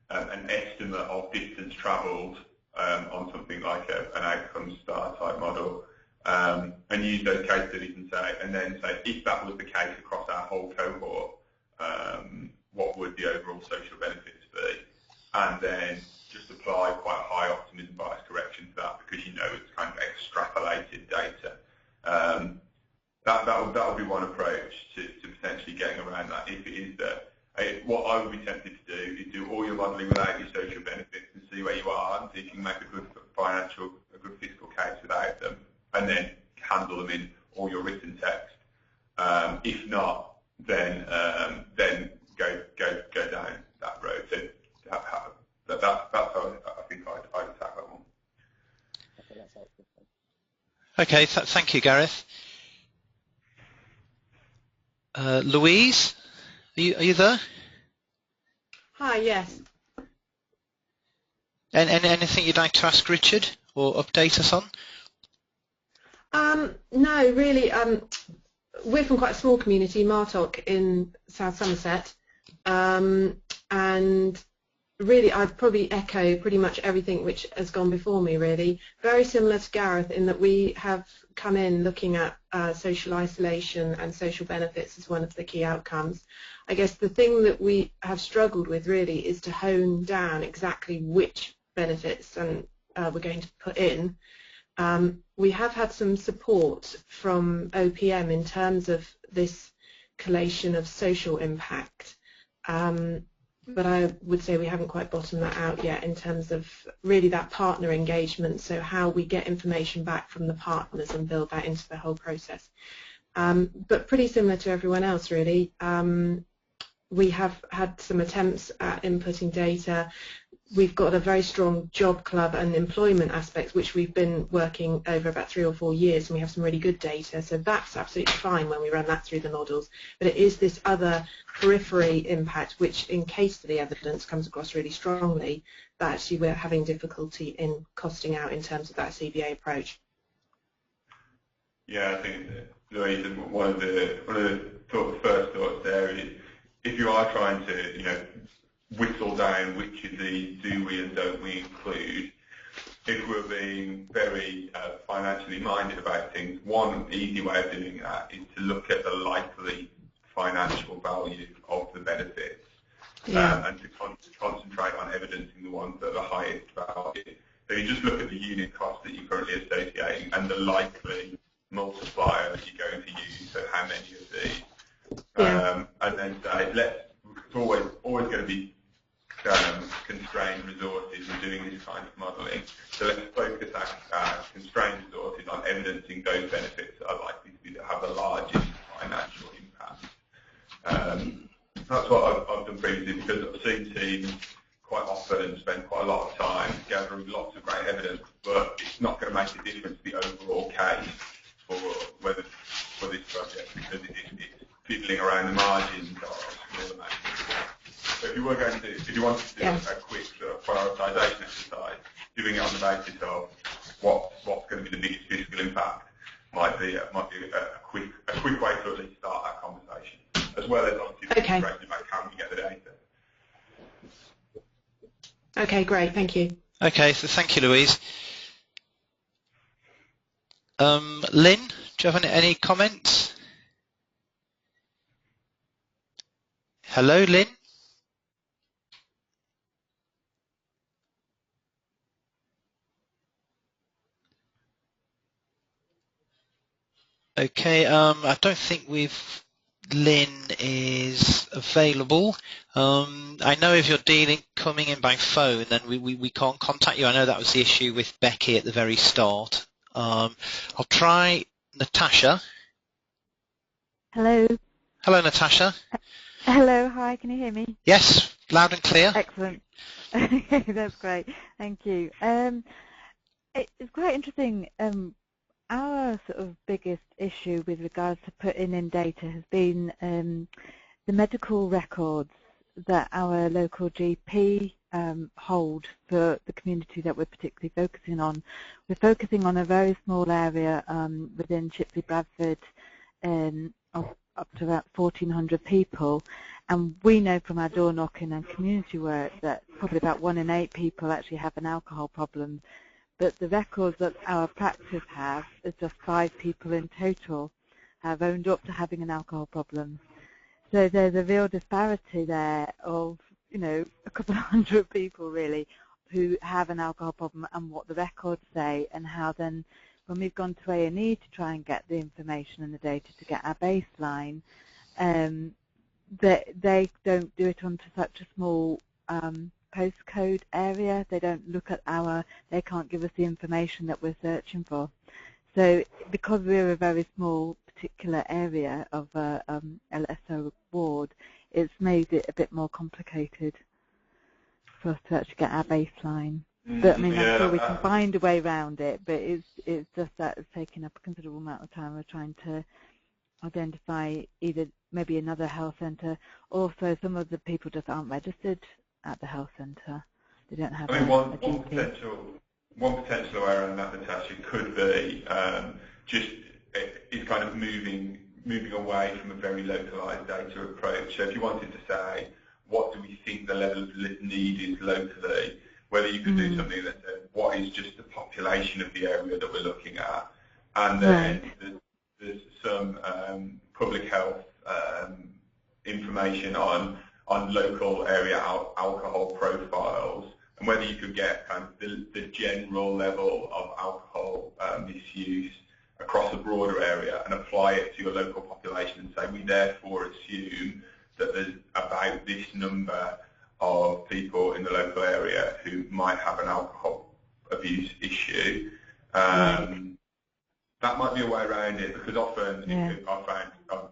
an estimate of distance travelled on something like an outcome star type model, and use those case studies and then say if that was the case across our whole cohort, what would the overall social benefits be, and then just apply quite high optimism bias correction to that because it's kind of extrapolated data. That would be one approach to potentially getting around that. If it is that, what I would be tempted to do is do all your modelling without your social benefits and see where you are and see if you can make a good fiscal case without them, and then handle them in all your written text. If not, then go down that road. So that's how I think I'd attack that one. Okay, that's helpful. Okay, thank you, Gareth. Louise, are you there? Hi, yes. And anything you'd like to ask Richard or update us on? No, really. We're from quite a small community, Martock in South Somerset, and really I'd probably echo pretty much everything which has gone before me, really. Very similar to Gareth in that we have come in looking at social isolation and social benefits as one of the key outcomes. I guess the thing that we have struggled with really is to hone down exactly which benefits we're going to put in. We have had some support from OPM in terms of this collation of social impact, but I would say we haven't quite bottomed that out yet in terms of really that partner engagement, so how we get information back from the partners and build that into the whole process. But pretty similar to everyone else, really. We have had some attempts at inputting data. We've got a very strong job club and employment aspects, which we've been working over about 3 or 4 years, and we have some really good data, so that's absolutely fine when we run that through the models. But it is this other periphery impact, which in case study evidence comes across really strongly, that actually we're having difficulty in costing out in terms of that CBA approach. Yeah, I think, Louise, one of the sort of first thoughts there is if you are trying to, whittle down which of these do we and don't we include, if we're being very financially minded about things, one easy way of doing that is to look at the likely financial value of the benefits, and to concentrate on evidencing the ones that are the highest value. So you just look at the unit cost that you're currently associating and the likely multiplier that you're going to use, so how many of these, and then say, it's always going to be doing this kind of modelling. So let's focus our constrained resources on evidencing those benefits that are likely to have the largest financial impact. That's what I've done previously, because I've seen teams quite often spend quite a lot of time gathering lots of great evidence, but it's not going to make a difference to the overall case for this project, because it's fiddling around the margins of small amounts. So if you wanted to do a quick sort of prioritisation exercise, doing it on the basis of what's going to be the biggest fiscal impact might be a quick way to at least start that conversation, as well as obviously the question about how we get the data. Okay, great, thank you. Okay, so thank you, Louise. Lynn, do you have any comments? Hello, Lynn? Okay, I don't think Lynn is available. I know if you're coming in by phone, then we can't contact you. I know that was the issue with Becky at the very start. I'll try Natasha. Hello. Hello, Natasha. Hello, hi, can you hear me? Yes, loud and clear. Excellent. That's great, thank you. It's quite interesting. Our sort of biggest issue with regards to putting in data has been the medical records that our local GP hold for the community that we're particularly focusing on. We're focusing on a very small area within Chipley Bradford of up to about 1,400 people, and we know from our door knocking and community work that probably about 1 in 8 people actually have an alcohol problem. But the records that our practice has is just 5 people in total have owned up to having an alcohol problem. So there's a real disparity there of, a couple of hundred people really who have an alcohol problem and what the records say, and how then when we've gone to A&E to try and get the information and the data to get our baseline, they don't do it onto such a small postcode area. They don't look at they can't give us the information that we're searching for. So because we're a very small particular area of LSO ward, it's made it a bit more complicated for us to actually get our baseline. But I'm sure we can find a way around it, but it's just that it's taking up a considerable amount of time. We're trying to identify either maybe another health centre. Also, some of the people just aren't registered at the health centre. They don't have a GP. One potential way around that, Natasha, could be is kind of moving away from a very localised data approach. So if you wanted to say, what do we think the level of need is locally, whether you could do something that said, what is just the population of the area that we're looking at, and then there's some public health information on local area alcohol profiles, and whether you could get kind of the general level of alcohol misuse across a broader area and apply it to your local population and say, we therefore assume that there's about this number of people in the local area who might have an alcohol abuse issue. That might be a way around it, because often I've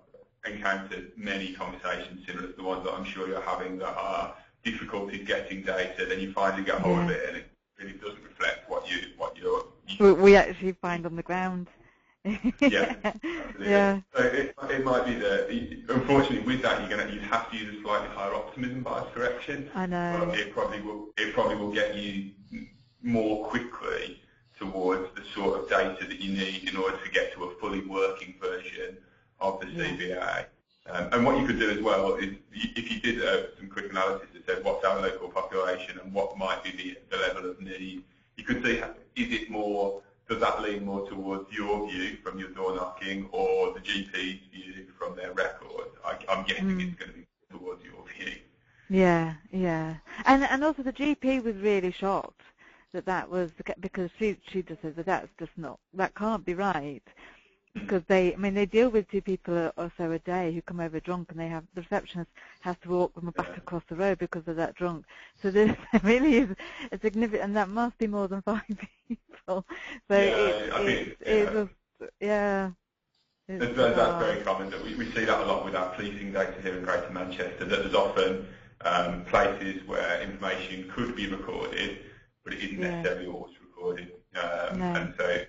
encountered many conversations similar to the ones that I'm sure you're having that are difficulties getting data, then you finally get hold of it and it really doesn't reflect what we actually find on the ground. Yeah, absolutely. Yeah. So it might be that, unfortunately, with that you'd have to use a slightly higher optimism bias correction. I know. But it probably will get you more quickly towards the sort of data that you need in order to get to a fully working version of the CBA. And what you could do as well is, if you did some quick analysis that said what's our local population and what might be the level of need, you could see, does that lean more towards your view from your door knocking or the GP's view from their records? I'm guessing it's going to be towards your view. Yeah. And also the GP was really shocked that was because she just said that that can't be right, because they deal with 2 people or so a day who come over drunk, and the receptionist has to walk them back across the road because they're that drunk. So there really is a significant, and that must be more than 5 people. So That's very common. That we see that a lot with our policing data here in Greater Manchester, that there's often places where information could be recorded, but it isn't necessarily always recorded. And so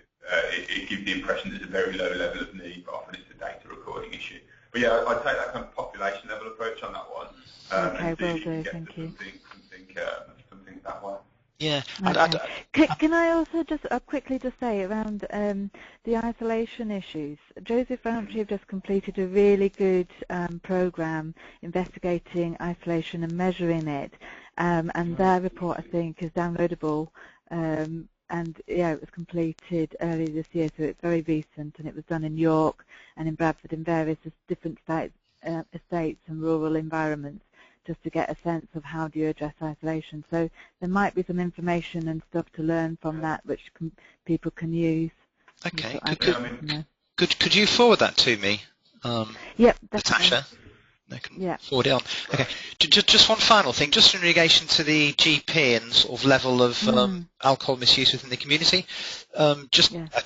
it gives the impression there's a very low level of need, but often it's a data recording issue. But yeah, I'd take that kind of population level approach on that one. Okay, and see will if you can do, get thank to you. something that way. Yeah. Okay. Can I also just quickly just say around the isolation issues? Joseph Roundtree have just completed a really good program investigating isolation and measuring it, and their report, I think, is downloadable. And yeah, it was completed earlier this year, so it's very recent, and it was done in York and in Bradford in various different estates and rural environments, just to get a sense of how do you address isolation. So there might be some information and stuff to learn from that which people can use. Okay. Could Could you forward that to me? Yep, Natasha? I can forward it on. Okay. Yeah. Just one final thing, just in relation to the GP and sort of level of alcohol misuse within the community. I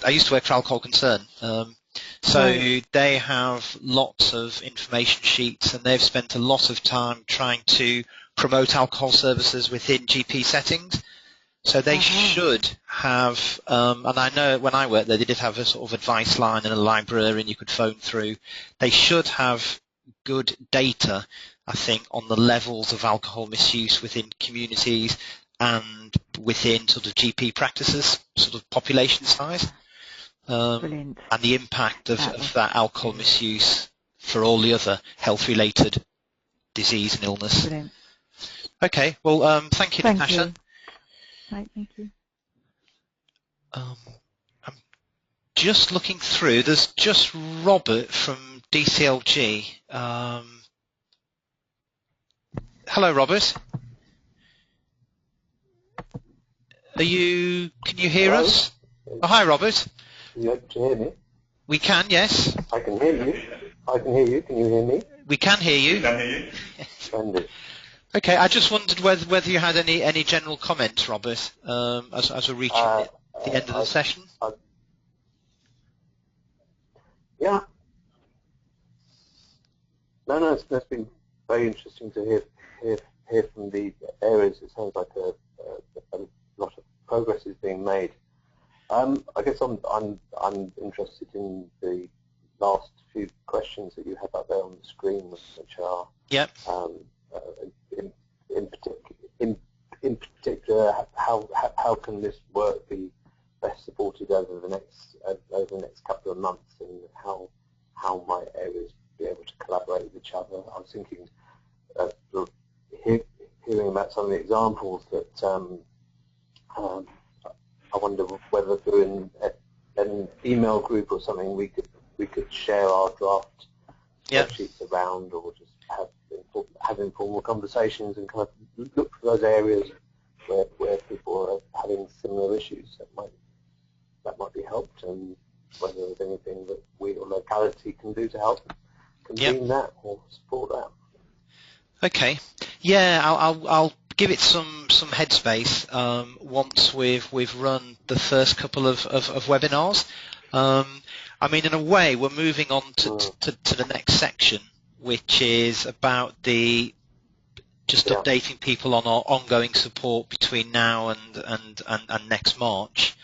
used to work for Alcohol Concern. So they have lots of information sheets, and they've spent a lot of time trying to promote alcohol services within GP settings. So they should have, and I know when I worked there, they did have a sort of advice line and a librarian you could phone through. They should have good data, I think, on the levels of alcohol misuse within communities and within sort of GP practices, sort of population size. And the impact of that alcohol misuse for all the other health-related disease and illness. Brilliant. Okay, well, thank you, Natasha. You. Right, thank you. I'm just looking through. There's just Robert from DCLG. Hello, Robert. Can you hear us? Oh, hi, Robert. You can hear me? We can, yes. I can hear you. I can hear you. Can you hear me? We can hear you. We can hear you. Splendid. Okay, I just wondered whether you had any general comments, Robert, as we're reaching the end of the session. Yeah. No, it's been very interesting to hear from the areas. It sounds like a lot of progress is being made. I guess I'm interested in the last few questions that you have up there on the screen, which are in particular how can this work be best supported over the next couple of months, and how might areas be able to collaborate with each other. I was thinking, hearing about some of the examples that. I wonder whether through an email group or something we could share our draft spreadsheets around, or just have informal conversations and kind of look for those areas where people are having similar issues that might be helped, and whether there's anything that we or locality can do to help convene that or support that. Okay. Yeah, I'll give it some headspace once we've run the first couple of webinars. I mean, in a way, we're moving on to the next section, which is about updating people on our ongoing support between now and next March.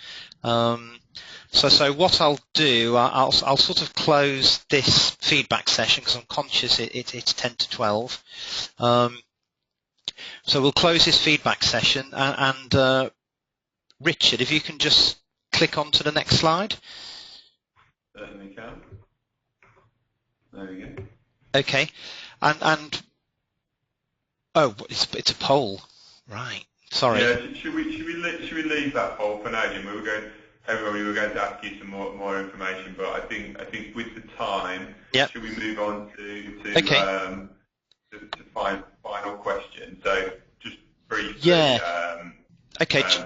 So what I'll do, I'll sort of close this feedback session because I'm conscious it's 10 to 12. So we'll close this feedback session, and Richard, if you can just click on to the next slide. Certainly can. There we go. Okay, and oh, it's a poll, right? Sorry. Yeah, should we leave that poll for now, Jim? We were going to ask you some more information, but I think with the time, should we move on to final question? So just briefly. Yeah. Okay. Do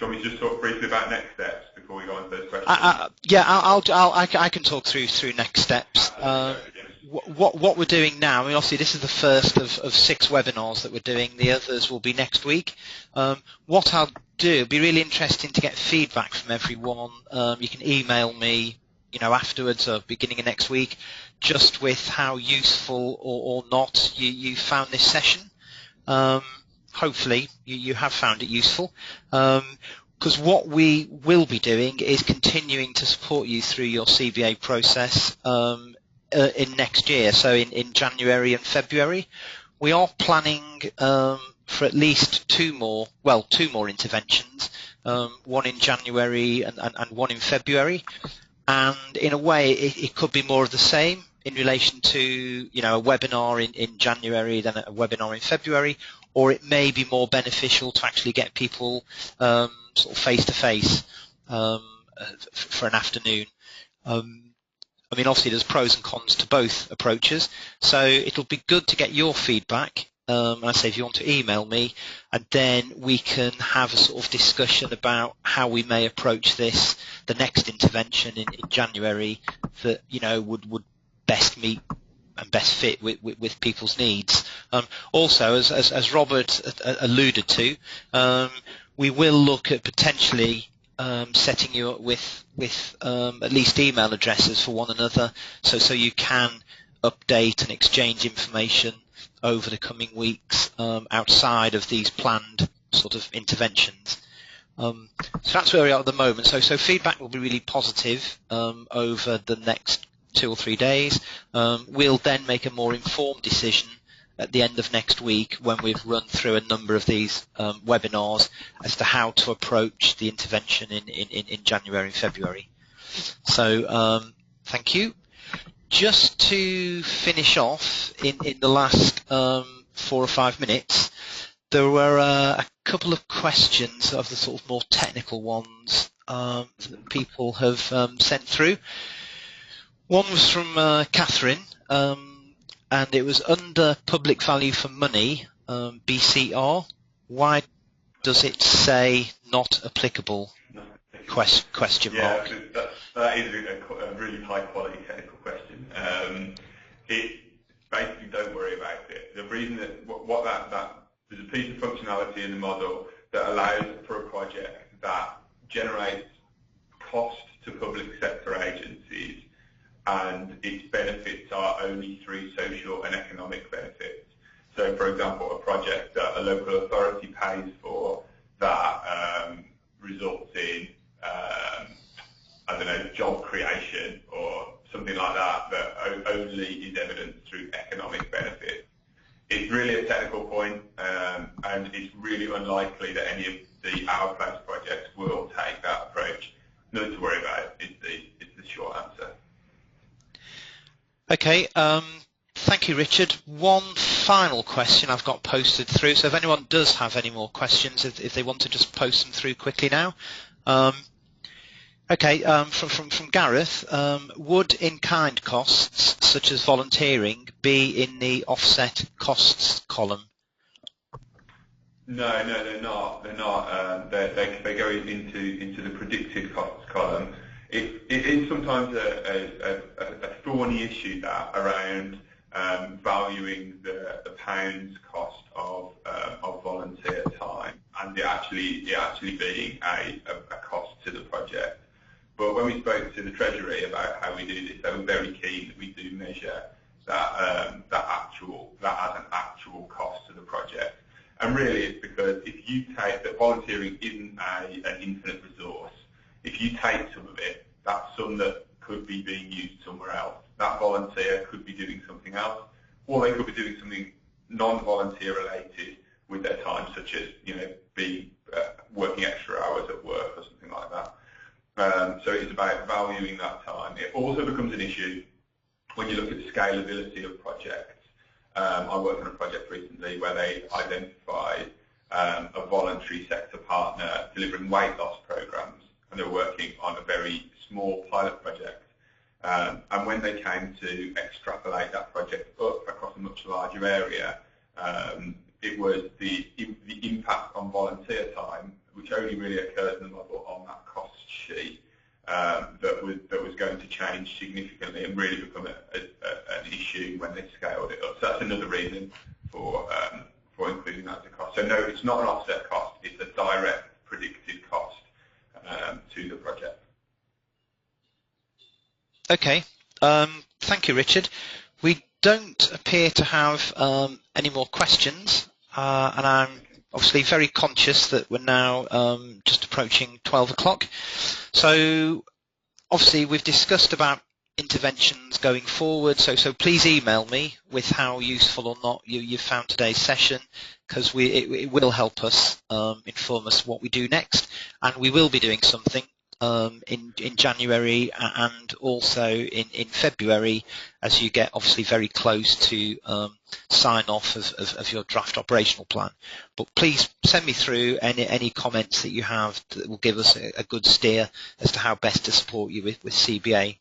you want me to just talk briefly about next steps before we go on to those questions? I can talk through next steps. What we're doing now, I mean, obviously this is the first of 6 webinars that we're doing. The others will be next week. What I'll do, it'll be really interesting to get feedback from everyone. You can email me, afterwards or beginning of next week, just with how useful or not you found this session. Hopefully you have found it useful. Because what we will be doing is continuing to support you through your CBA process in next year, so in January and February. We are planning for at least two more interventions, one in January and one in February. And in a way, it could be more of the same in relation to a webinar in January than a webinar in February, or it may be more beneficial to actually get people sort of face-to-face for an afternoon. I mean, obviously there's pros and cons to both approaches, so it'll be good to get your feedback. And I say if you want to email me, and then we can have a sort of discussion about how we may approach this, the next intervention in January that would best meet and best fit with people's needs. Also, as Robert alluded to, we will look at potentially setting you up with at least email addresses for one another, so you can update and exchange information over the coming weeks outside of these planned sort of interventions. So that's where we are at the moment. So feedback will be really positive over the next 2 or 3 days. We'll then make a more informed decision at the end of next week when we've run through a number of these webinars as to how to approach the intervention in January and February. So thank you. Just to finish off in the last 4 or 5 minutes, there were a couple of questions of the sort of more technical ones that people have sent through. One was from Catherine, and it was under public value for money, BCR. Why does it say not applicable? Question mark. Yeah, that is a really high quality technical question. It basically, don't worry about it. The reason that there's a piece of functionality in the model that allows for a project that generates cost to public sector agencies, and its benefits are only through social and economic benefits. So, for example, a project that a local authority pays for that results in job creation or something like that, that only is evidenced through economic benefit. It's really a technical point, and it's really unlikely that any of the Our Place projects will take that approach. Nothing to worry about. It's the short answer. Okay. Thank you, Richard. One final question I've got posted through. So if anyone does have any more questions, if they want to just post them through quickly now. Okay, from Gareth, would in-kind costs, such as volunteering, be in the offset costs column? No, they're not. They're not. They go into the predicted costs column. It is sometimes a thorny issue that around valuing the pounds cost of volunteer time, and it actually being a cost to the project. But when we spoke to the Treasury about how we do this, they were very keen that we do measure that as an actual cost to the project. And really, it's because if you take that volunteering isn't an infinite resource. If you take some of it, that's some that could be being used somewhere else. That volunteer could be doing something else, or they could be doing something non-volunteer related with their time, such as working extra hours at work or something like that. So it's about valuing that time. It also becomes an issue when you look at the scalability of projects. I worked on a project recently where they identified a voluntary sector partner delivering weight loss programs, and they're working on a very small pilot project. And when they came to extrapolate that project up across a much larger area, it was the impact on volunteer time, which only really occurs in the model on that cost sheet, that was going to change significantly and really become an issue when they scaled it up. So that's another reason for including that as a cost. So no, it's not an offset cost, it's a direct predicted cost to the project. Okay, thank you, Richard. We don't appear to have any more questions, and I'm obviously very conscious that we're now just approaching 12 o'clock. So obviously we've discussed about interventions going forward, so please email me with how useful or not you found today's session, because it will help us inform us what we do next, and we will be doing something in January and also in February, as you get obviously very close to sign off of your draft operational plan. But please send me through any comments that you have that will give us a good steer as to how best to support you with CBA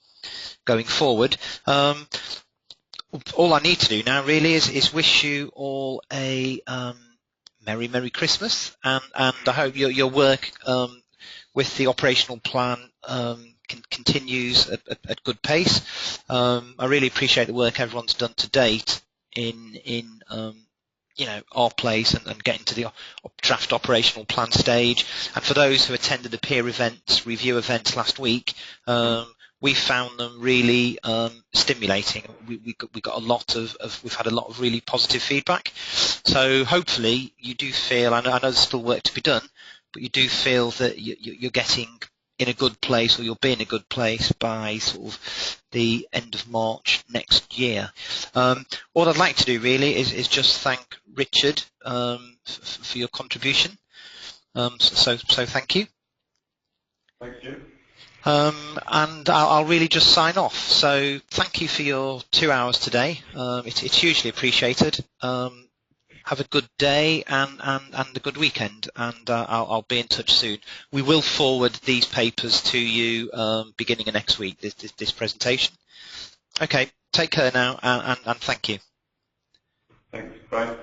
going forward. All I need to do now really is wish you all a Merry Christmas, and I hope your work with the operational plan continues at good pace. I really appreciate the work everyone's done to date in our place and getting to the draft operational plan stage. And for those who attended the peer review events last week, we found them really stimulating. We got a lot we've had a lot of really positive feedback. So hopefully you do feel, I know there's still work to be done, but you do feel that you're getting in a good place, or you'll be in a good place by sort of the end of March next year. What I'd like to do really is just thank Richard for your contribution. So thank you. Thank you. And I'll really just sign off. So thank you for your 2 hours today. It's hugely appreciated. Have a good day and a good weekend, and I'll be in touch soon. We will forward these papers to you beginning of next week, this presentation. Okay, take care now, and thank you. Thanks, bye.